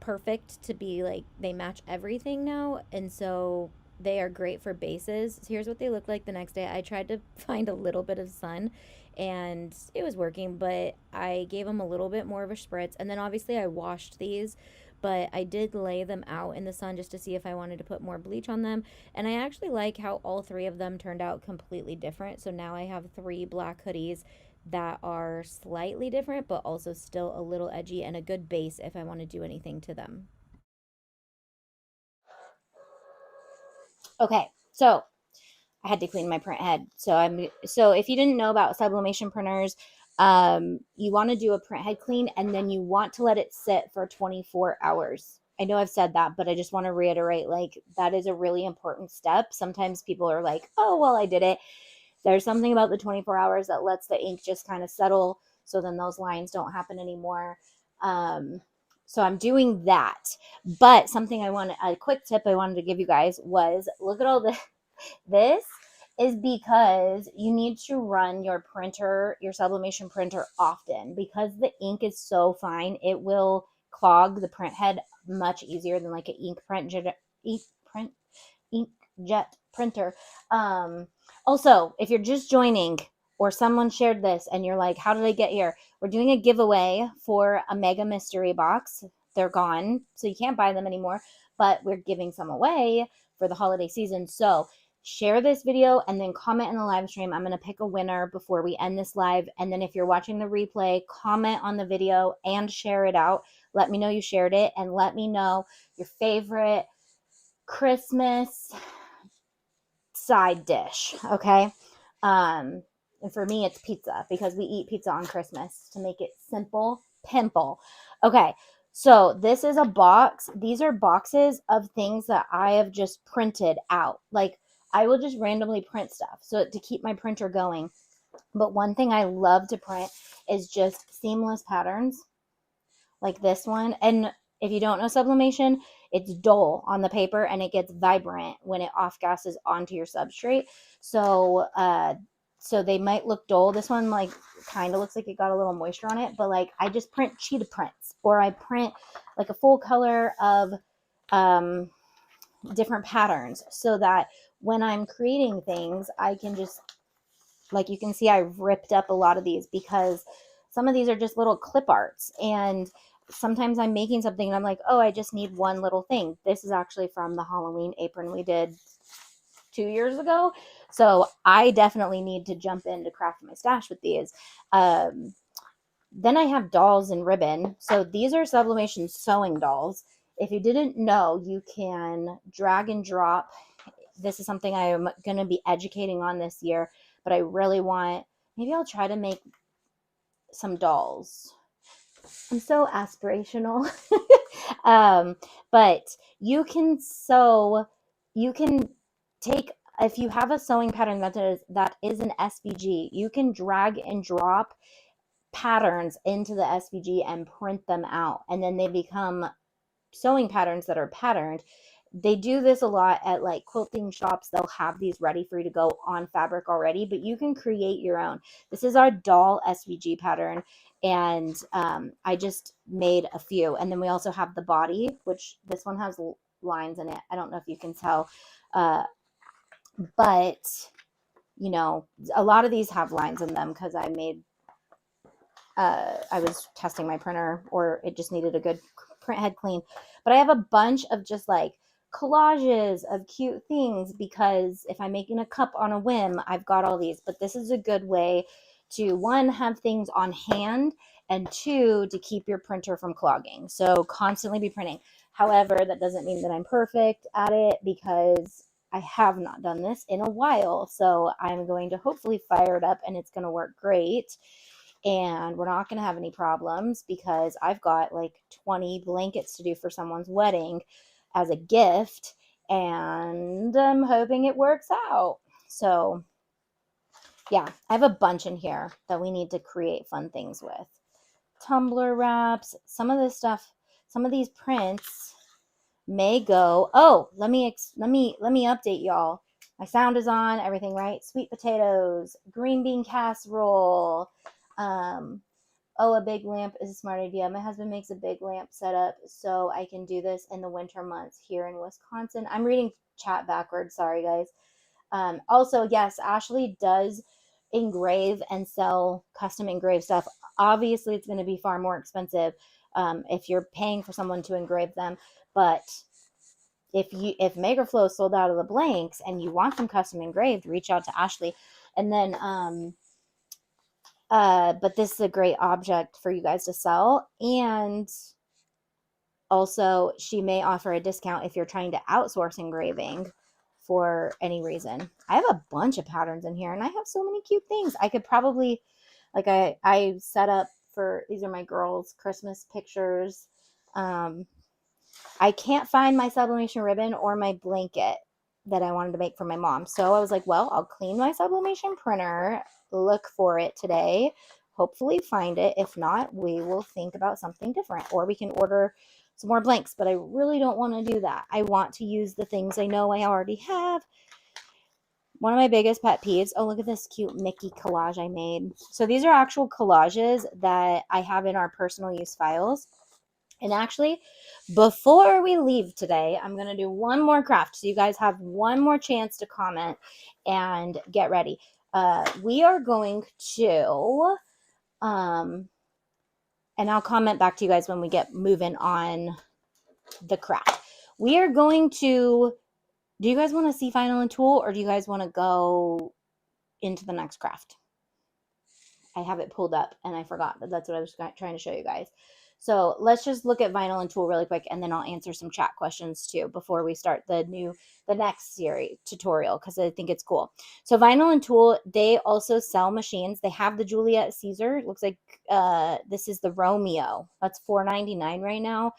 perfect to be like, they match everything now. And so they are great for bases. So here's what they look like the next day. I tried to find a little bit of sun and it was working, but I gave them a little bit more of a spritz. And then obviously I washed these, but I did lay them out in the sun just to see if I wanted to put more bleach on them. And I actually like how all three of them turned out completely different. So now I have 3 black hoodies that are slightly different, but also still a little edgy and a good base if I want to do anything to them. Okay, so I had to clean my print head. So if you didn't know about sublimation printers, you want to do a print head clean and then you want to let it sit for 24 hours. I know I've said that, but I just want to reiterate, like, that is a really important step. Sometimes people are like, oh, well, I did it. There's something about the 24 hours that lets the ink just kind of settle, so then those lines don't happen anymore. So I'm doing that. But a quick tip I wanted to give you guys was, look at all this is because you need to run your printer, your sublimation printer, often, because the ink is so fine. It will clog the print head much easier than like an inkjet printer. Also, if you're just joining or someone shared this and you're like, how did I get here? We're doing a giveaway for a mega mystery box. They're gone, so you can't buy them anymore, but we're giving some away for the holiday season. So share this video and then comment in the live stream. I'm going to pick a winner before we end this live. And then if you're watching the replay, comment on the video and share it out. Let me know you shared it, and let me know your favorite Christmas side dish. Okay. And for me, it's pizza, because we eat pizza on Christmas to make it simple. Pimple. Okay. So this is a box. These are boxes of things that I have just printed out. Like, I will just randomly print stuff so to keep my printer going. But one thing I love to print is just seamless patterns like this one. And if you don't know sublimation, it's dull on the paper and it gets vibrant when it off gases onto your substrate. So they might look dull. This one like kind of looks like it got a little moisture on it, but like I just print cheetah prints, or I print like a full color of different patterns, so that when I'm creating things, I can just, like, you can see I've ripped up a lot of these because some of these are just little clip arts, and sometimes I'm making something and I'm like, oh, I just need one little thing. This is actually from the Halloween apron we did 2 years ago. So I definitely need to jump in to craft my stash with these. Then I have dolls and ribbon. So these are sublimation sewing dolls. If you didn't know, you can drag and drop. This is something I am going to be educating on this year, but I really want, maybe I'll try to make some dolls. I'm so aspirational. But you can sew, you can take, if you have a sewing pattern that is an SVG, you can drag and drop patterns into the SVG and print them out, and then they become sewing patterns that are patterned. They do this a lot at like quilting shops. They'll have these ready for you to go on fabric already, but you can create your own. This is our doll SVG pattern, and I just made a few. And then we also have the body, which this one has lines in it. I don't know if you can tell, but you know, a lot of these have lines in them because I was testing my printer, or it just needed a good print head clean. But I have a bunch of just like collages of cute things, because if I'm making a cup on a whim, I've got all these. But this is a good way to, one, have things on hand, and two, to keep your printer from clogging. So constantly be printing. However, that doesn't mean that I'm perfect at it, because I have not done this in a while. So I'm going to hopefully fire it up and it's going to work great. And we're not going to have any problems, because I've got like 20 blankets to do for someone's wedding as a gift, and I'm hoping it works out. So yeah, I have a bunch in here that we need to create fun things with. Tumbler wraps, some of this stuff, some of these prints may go. Oh, let me update y'all. My sound is on, everything right. Sweet potatoes, green bean casserole. Oh, a big lamp is a smart idea. My husband makes a big lamp setup so I can do this in the winter months here in Wisconsin. I'm reading chat backwards. Sorry, guys. Also, yes, Ashley does engrave and sell custom engraved stuff. Obviously, it's going to be far more expensive if you're paying for someone to engrave them. But if Makerflo is sold out of the blanks and you want them custom engraved, reach out to Ashley. And then, but this is a great object for you guys to sell. And also, she may offer a discount if you're trying to outsource engraving for any reason. I have a bunch of patterns in here, and I have so many cute things. I could probably, like, I set up for, these are my girls' Christmas pictures. I can't find my sublimation ribbon or my blanket that I wanted to make for my mom. So I was like, well, I'll clean my sublimation printer, look for it today, hopefully find it. If not, we will think about something different, or we can order some more blanks, but I really don't want to do that. I want to use the things I know I already have. One of my biggest pet peeves, oh, look at this cute Mickey collage I made. So these are actual collages that I have in our personal use files. And actually, before we leave today, I'm going to do one more craft. So you guys have one more chance to comment and get ready. We are going to, and I'll comment back to you guys when we get moving on the craft. We are going to, do you guys want to see Final and Tool, or do you guys want to go into the next craft? I have it pulled up and I forgot, but that's what I was trying to show you guys. So let's just look at Vinyl and Tool really quick, and then I'll answer some chat questions too before we start the next series tutorial, because I think it's cool. So Vinyl and Tool, they also sell machines. They have the Juliet Caesar. It looks like this is the Romeo. That's $4.99 right now.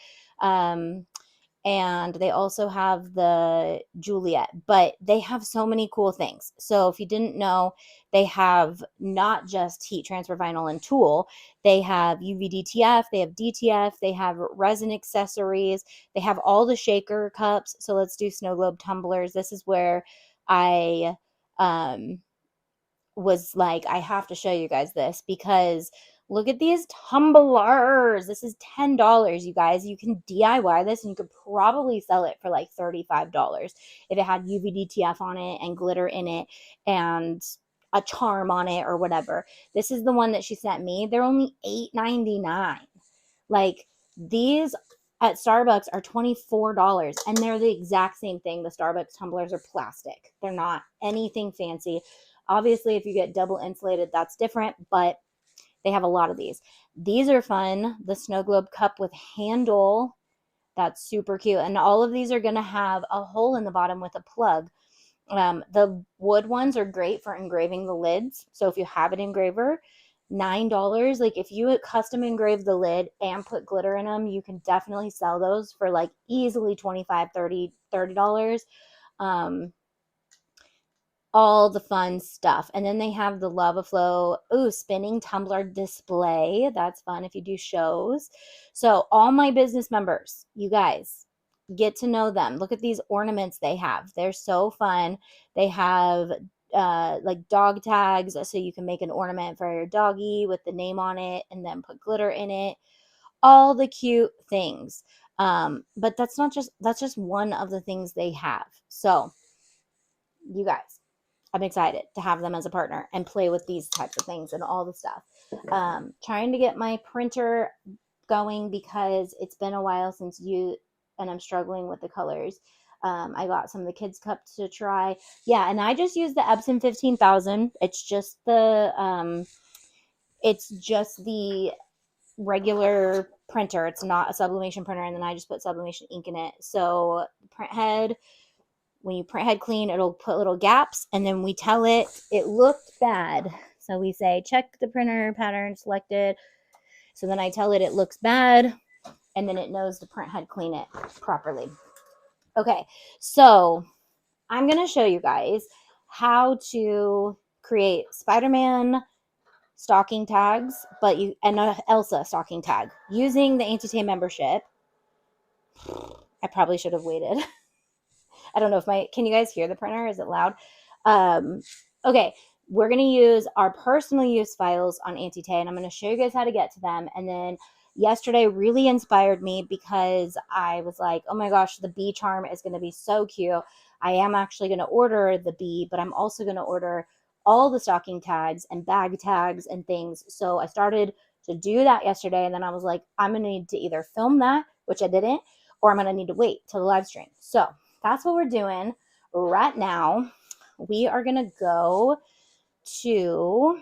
And they also have the Juliet, but they have so many cool things. So if you didn't know, they have not just heat transfer vinyl and tool. They have UV-DTF, they have DTF, they have resin accessories, they have all the shaker cups. So let's do snow globe tumblers. This is where I was like, I have to show you guys this, because look at these tumblers. This is $10, you guys. You can DIY this, and you could probably sell it for like $35 if it had UV-DTF on it and glitter in it and a charm on it or whatever. This is the one that she sent me. They're only $8.99. Like, these at Starbucks are $24, and they're the exact same thing. The Starbucks tumblers are plastic. They're not anything fancy. Obviously, if you get double insulated, that's different, but they have a lot of these. These are fun. The snow globe cup with handle. That's super cute. And all of these are going to have a hole in the bottom with a plug. The wood ones are great for engraving the lids. So if you have an engraver, $9. Like, if you custom engrave the lid and put glitter in them, you can definitely sell those for like easily $25, $30. All the fun stuff. And then they have the lava flow, spinning tumbler display. That's fun if you do shows. So all my business members, you guys, get to know them. Look at these ornaments they have. They're so fun. They have like dog tags, so you can make an ornament for your doggy with the name on it and then put glitter in it. All the cute things. But that's just one of the things they have. So you guys, I'm excited to have them as a partner and play with these types of things and all the stuff. Trying to get my printer going because it's been a while since and I'm struggling with the colors. I got some of the kids' cups to try. Yeah, and I just used the Epson 15,000. It's just the it's just the regular printer. It's not a sublimation printer, and then I just put sublimation ink in it. So print head, when you print head clean, it'll put little gaps, and then we tell it looked bad. So we say check the printer pattern selected. So then I tell it looks bad, and then it knows to print head clean it properly. Okay, so I'm going to show you guys how to create Spider-Man stocking tags, and an Elsa stocking tag using the Auntie Tay membership. I probably should have waited. I don't know if can you guys hear the printer? Is it loud? Okay, we're going to use our personal use files on Auntie Tay, and I'm going to show you guys how to get to them. And then yesterday really inspired me because I was like, oh my gosh, the bee charm is going to be so cute. I am actually going to order the bee, but I'm also going to order all the stocking tags and bag tags and things. So I started to do that yesterday, and then I was like, I'm going to need to either film that, which I didn't, or I'm going to need to wait till the live stream. So that's what we're doing right now. We are going to go to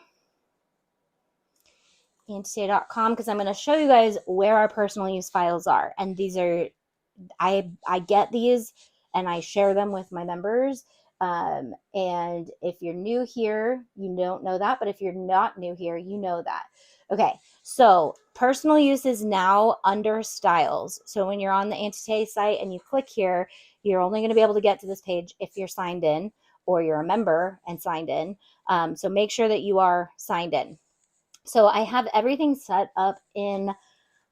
auntietay.com because I'm going to show you guys where our personal use files are. And these are, I get these and I share them with my members. And if you're new here, you don't know that. But if you're not new here, you know that. Okay, so personal use is now under styles. So when you're on the Auntie Tay site and you click here, you're only going to be able to get to this page if you're signed in or you're a member and signed in. So make sure that you are signed in. So I have everything set up in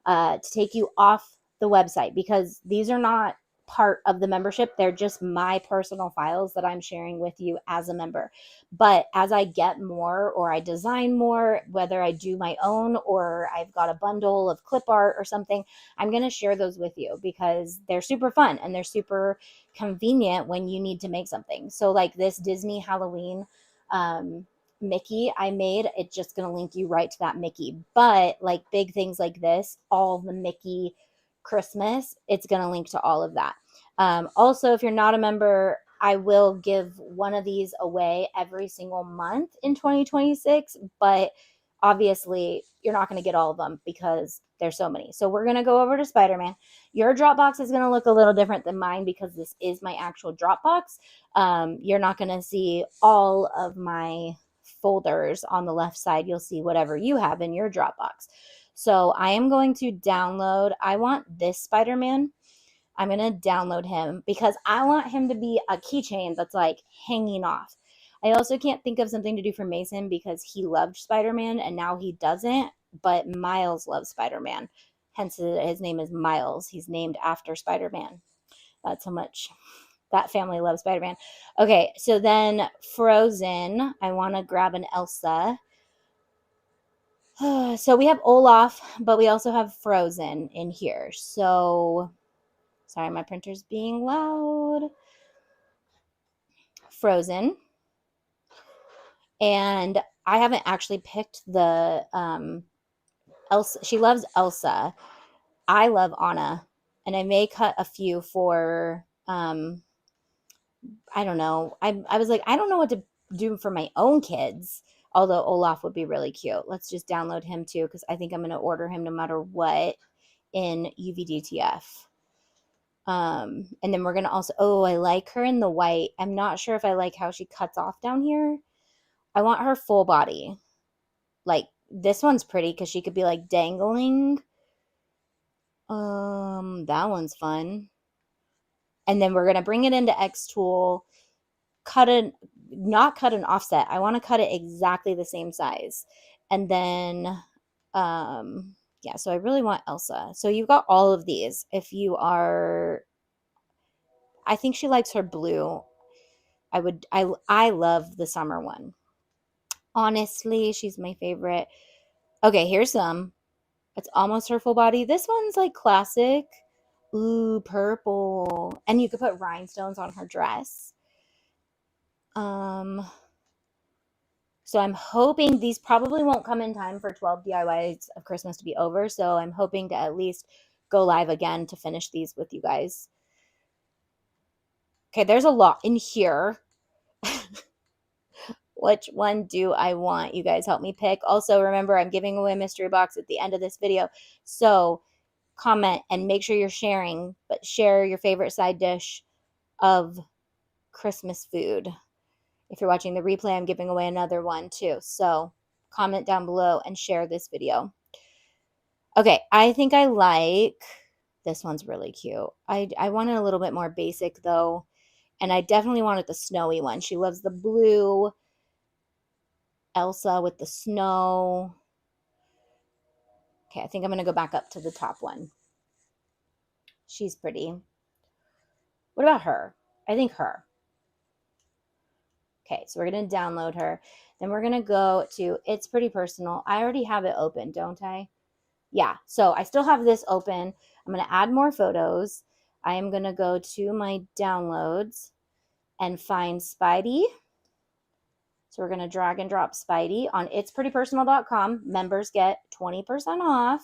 to take you off the website because these are not part of the membership. They're just my personal files that I'm sharing with you as a member. But as I get more or I design more, whether I do my own or I've got a bundle of clip art or something, I'm going to share those with you because they're super fun and they're super convenient when you need to make something. So like this Disney Halloween Mickey I made, it's just going to link you right to that Mickey. But like big things like this, all the Mickey Christmas, it's going to link to all of that. Also, if you're not a member, I will give one of these away every single month in 2026, but obviously you're not going to get all of them because there's so many. So we're going to go over to Spider-Man. Your Dropbox is going to look a little different than mine because this is my actual Dropbox. You're not going to see all of my folders on the left side. You'll see whatever you have in your Dropbox. So I am going to download, I want this Spider-Man. I'm going to download him because I want him to be a keychain that's like hanging off. I also can't think of something to do for Mason because he loved Spider-Man and now he doesn't, but Miles loves Spider-Man. Hence his name is Miles. He's named after Spider-Man. That's how much that family loves Spider-Man. Okay, so then Frozen. I want to grab an Elsa. So we have Olaf, but we also have Frozen in here. So, sorry, my printer's being loud. Frozen. And I haven't actually picked the Elsa. She loves Elsa. I love Anna. And I may cut a few for I don't know. I was like, I don't know what to do for my own kids. Although Olaf would be really cute. Let's just download him too because I think I'm going to order him no matter what in UVDTF. And then we're going to also, I like her in the white. I'm not sure if I like how she cuts off down here. I want her full body. Like this one's pretty because she could be like dangling. That one's fun. And then we're going to bring it into Xtool, not cut an offset. I want to cut it exactly the same size. And then, yeah, so I really want Elsa. So you've got all of these. If you are, I think she likes her blue. I love the summer one. Honestly, she's my favorite. Okay, here's some. It's almost her full body. This one's like classic. Ooh, purple. And you could put rhinestones on her dress. So I'm hoping these probably won't come in time for 12 DIYs of Christmas to be over. So I'm hoping to at least go live again to finish these with you guys. Okay, there's a lot in here. Which one do I want? You guys help me pick. Also, remember, I'm giving away a mystery box at the end of this video. So comment and make sure you're sharing, but share your favorite side dish of Christmas food. If you're watching the replay, I'm giving away another one too. So comment down below and share this video. Okay, I think I like this one's really cute. I wanted a little bit more basic though, and I definitely wanted the snowy one. She loves the blue. Elsa with the snow. Okay, I think I'm going to go back up to the top one. She's pretty. What about her? I think her. Okay, so we're going to download her. Then we're going to go to It's Pretty Personal. I already have it open, don't I? Yeah, so I still have this open. I'm going to add more photos. I am going to go to my downloads and find Spidey. So we're going to drag and drop Spidey on itsprettypersonal.com. Members get 20% off.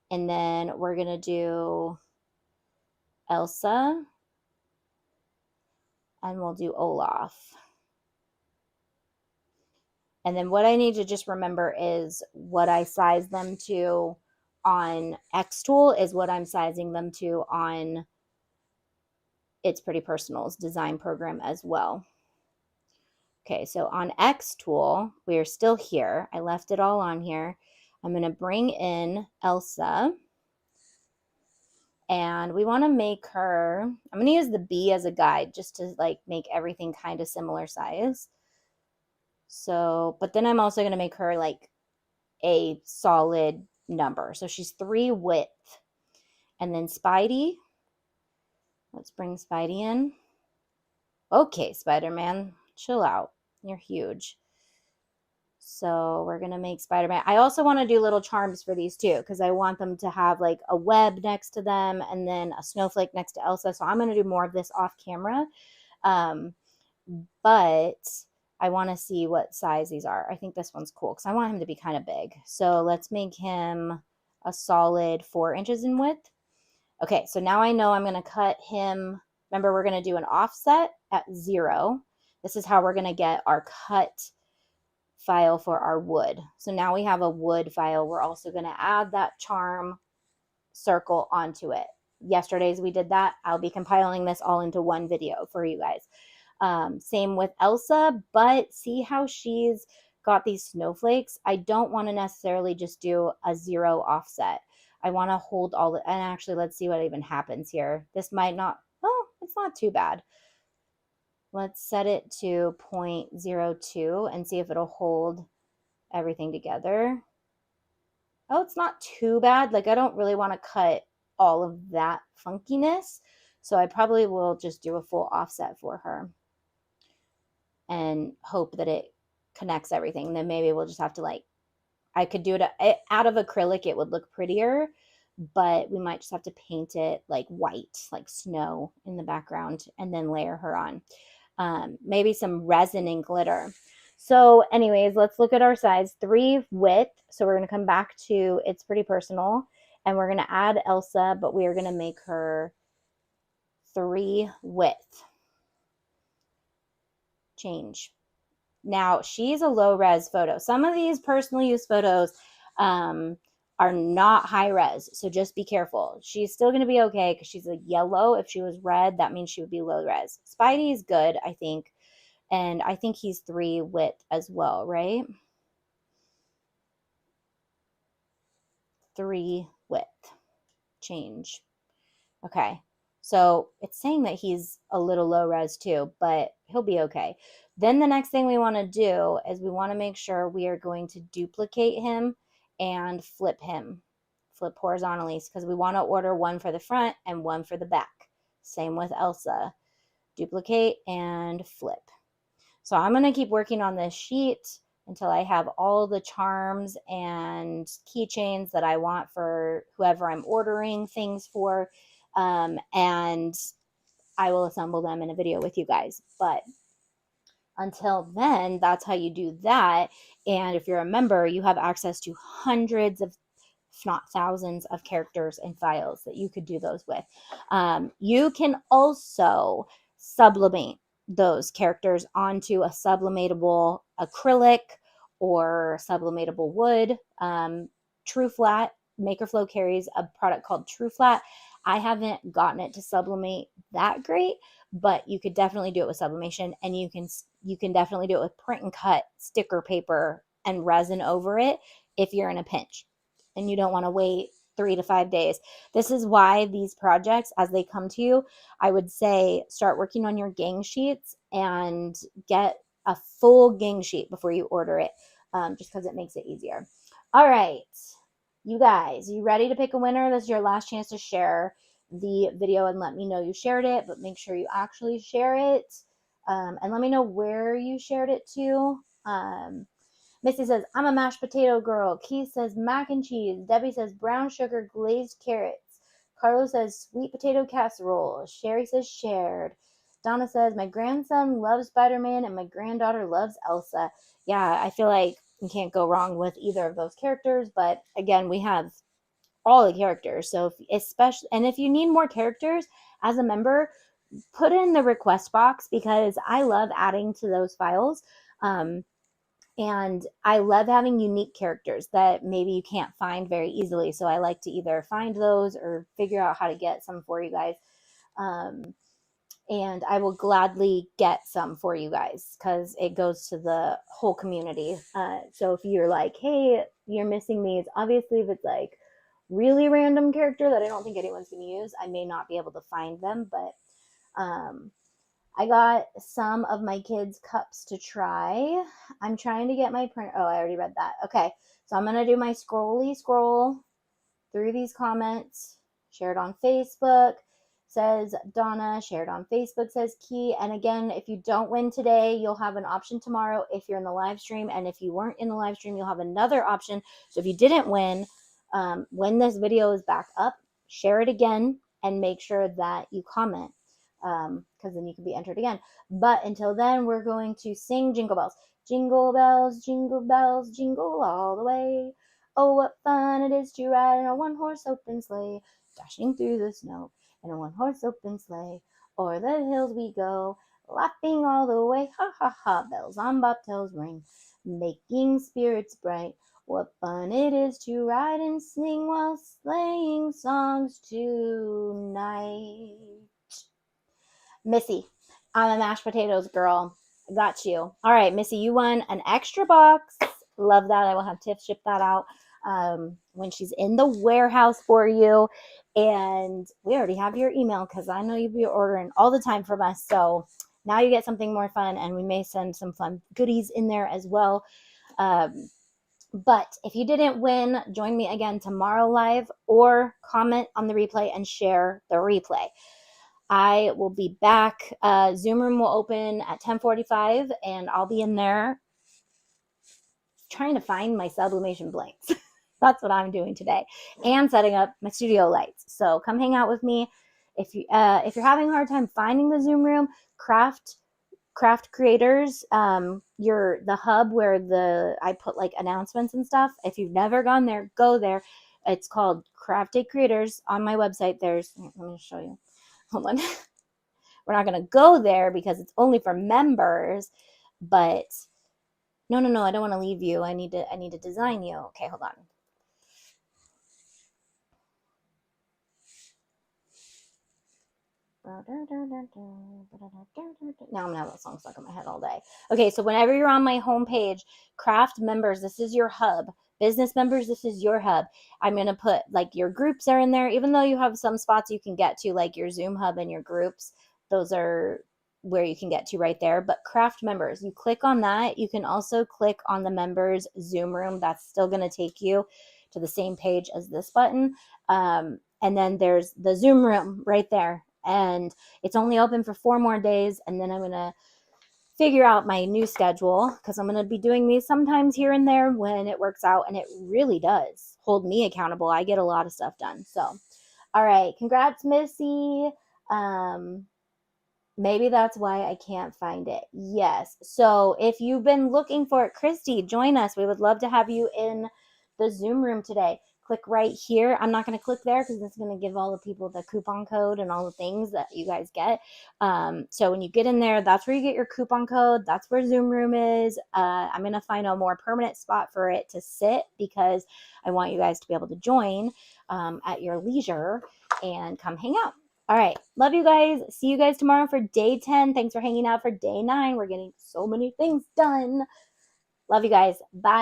And then we're going to do Elsa. And we'll do Olaf. And then what I need to just remember is what I size them to on Xtool is what I'm sizing them to on It's Pretty Personal's design program as well. Okay, so on Xtool, we are still here. I left it all on here. I'm going to bring in Elsa. And we want to make her, I'm going to use the B as a guide just to like make everything kind of similar size. So, but then I'm also going to make her like a solid number. So she's 3 width. And then Spidey. Let's bring Spidey in. Okay, Spider-Man, chill out. You're huge. So we're going to make Spider-Man. I also want to do little charms for these too, because I want them to have like a web next to them and then a snowflake next to Elsa. So I'm going to do more of this off camera. But I want to see what size these are. I think this one's cool because I want him to be kind of big. So let's make him a solid 4 inches in width. Okay, so now I know I'm going to cut him. Remember, we're going to do an offset at 0. This is how we're going to get our cut file for our wood. So now we have a wood file. We're also going to add that charm circle onto it. Yesterday's we did that. I'll be compiling this all into one video for you guys. Same with Elsa, but see how she's got these snowflakes? I don't want to necessarily just do a 0 offset. I want to hold all the, and actually let's see what even happens here. This might not, oh, it's not too bad. Let's set it to 0.02 and see if it'll hold everything together. Oh, it's not too bad. Like I don't really want to cut all of that funkiness. So I probably will just do a full offset for her and hope that it connects everything. Then maybe we'll just have to like, I could do it out of acrylic. It would look prettier, but we might just have to paint it like white, like snow in the background and then layer her on. Maybe some resin and glitter. So anyways, let's look at our size. 3 width. So we're going to come back to It's Pretty Personal and we're going to add Elsa, but we are going to make her 3 width. Change. Now she's a low res photo. Some of these personal use photos are not high res, so just be careful. She's still going to be okay because she's a yellow. If she was red, that means she would be low res. Spidey is good, I think, and I think he's 3 width as well, right? 3 width. Change. Okay. So it's saying that he's a little low res too, but he'll be okay. Then the next thing we want to do is we want to make sure we are going to duplicate him and flip him. Flip horizontally because we want to order one for the front and one for the back. Same with Elsa. Duplicate and flip. So I'm going to keep working on this sheet until I have all the charms and keychains that I want for whoever I'm ordering things for. And I will assemble them in a video with you guys. But until then, that's how you do that. And if you're a member, you have access to hundreds of, if not thousands of characters and files that you could do those with. You can also sublimate. those characters onto a sublimatable acrylic or sublimatable wood. True Flat, Makerflo carries a product called True Flat. I haven't gotten it to sublimate that great, but you could definitely do it with sublimation, and you can definitely do it with print and cut sticker paper and resin over it if you're in a pinch and you don't want to wait 3 to 5 days. This is why these projects, as they come to you, I would say start working on your gang sheets and get a full gang sheet before you order it, just because it makes it easier. All right, you guys, you ready to pick a winner? This is your last chance to share the video and let me know you shared it, but make sure you actually share it, and let me know where you shared it to. Missy says, I'm a mashed potato girl. Keith says, mac and cheese. Debbie says, brown sugar glazed carrots. Carlos says, sweet potato casserole. Sherry says, shared. Donna says, my grandson loves Spider-Man and my granddaughter loves Elsa. Yeah, I feel like you can't go wrong with either of those characters, but again, we have all the characters. So if you need more characters as a member, put in the request box, because I love adding to those files. And I love having unique characters that maybe you can't find very easily. So I like to either find those or figure out how to get some for you guys. And I will gladly get some for you guys because it goes to the whole community. So if you're like, hey, you're missing these, obviously if it's like really random character that I don't think anyone's going to use, I may not be able to find them, but I got some of my kids' cups to try. I'm trying to get my print. Oh, I already read that. Okay, so I'm going to do my scroll through these comments. Shared on Facebook, says Donna. Shared on Facebook, says Key. And again, if you don't win today, you'll have an option tomorrow if you're in the live stream. And if you weren't in the live stream, you'll have another option. So if you didn't win, when this video is back up, share it again and make sure that you comment, because then you can be entered again. But until then, we're going to sing Jingle Bells. Jingle bells, jingle all the way. Oh, what fun it is to ride in a one-horse open sleigh, dashing through the snow in a one-horse open sleigh. O'er the hills we go, laughing all the way. Ha, ha, ha, bells on bobtails ring, making spirits bright. What fun it is to ride and sing while sleighing songs tonight. Missy, I'm a mashed potatoes girl. I got you. All right, Missy, you won an extra box. Love that. I will have Tiff ship that out when she's in the warehouse for you. And we already have your email because I know you'll be ordering all the time from us. So now you get something more fun, and we may send some fun goodies in there as well. But if you didn't win, join me again tomorrow live, or comment on the replay and share the replay. I will be back. Zoom room will open at 10:45, and I'll be in there trying to find my sublimation blanks. That's what I'm doing today, and setting up my studio lights. So come hang out with me. If you're having a hard time finding the Zoom room, Craft Creators, you're the hub where I put like announcements and stuff. If you've never gone there, go there. It's called Crafted Creators on my website. Let me show you. Hold on. We're not going to go there because it's only for members, but no, I don't want to leave you. I need to design you. Okay, hold on. Now I'm gonna have that song stuck in my head all day. Okay, so whenever you're on my homepage, craft members, this is your hub. Business members, this is your hub. I'm gonna put like your groups are in there, even though you have some spots you can get to, like your Zoom hub and your groups. Those are where you can get to right there. But craft members, you click on that. You can also click on the members Zoom room. That's still gonna take you to the same page as this button. And then there's the Zoom room right there. And it's only open for 4 more days, and then I'm going to figure out my new schedule, because I'm going to be doing these sometimes here and there when it works out, and it really does hold me accountable. I get a lot of stuff done. So, all right, congrats, Missy. Maybe that's why I can't find it. Yes. So if you've been looking for it, Christy, join us. We would love to have you in the Zoom room today. Click right here. I'm not going to click there because it's going to give all the people the coupon code and all the things that you guys get. So when you get in there, that's where you get your coupon code. That's where Zoom room is. I'm going to find a more permanent spot for it to sit because I want you guys to be able to join at your leisure and come hang out. All right. Love you guys. See you guys tomorrow for day 10. Thanks for hanging out for day 9. We're getting so many things done. Love you guys. Bye.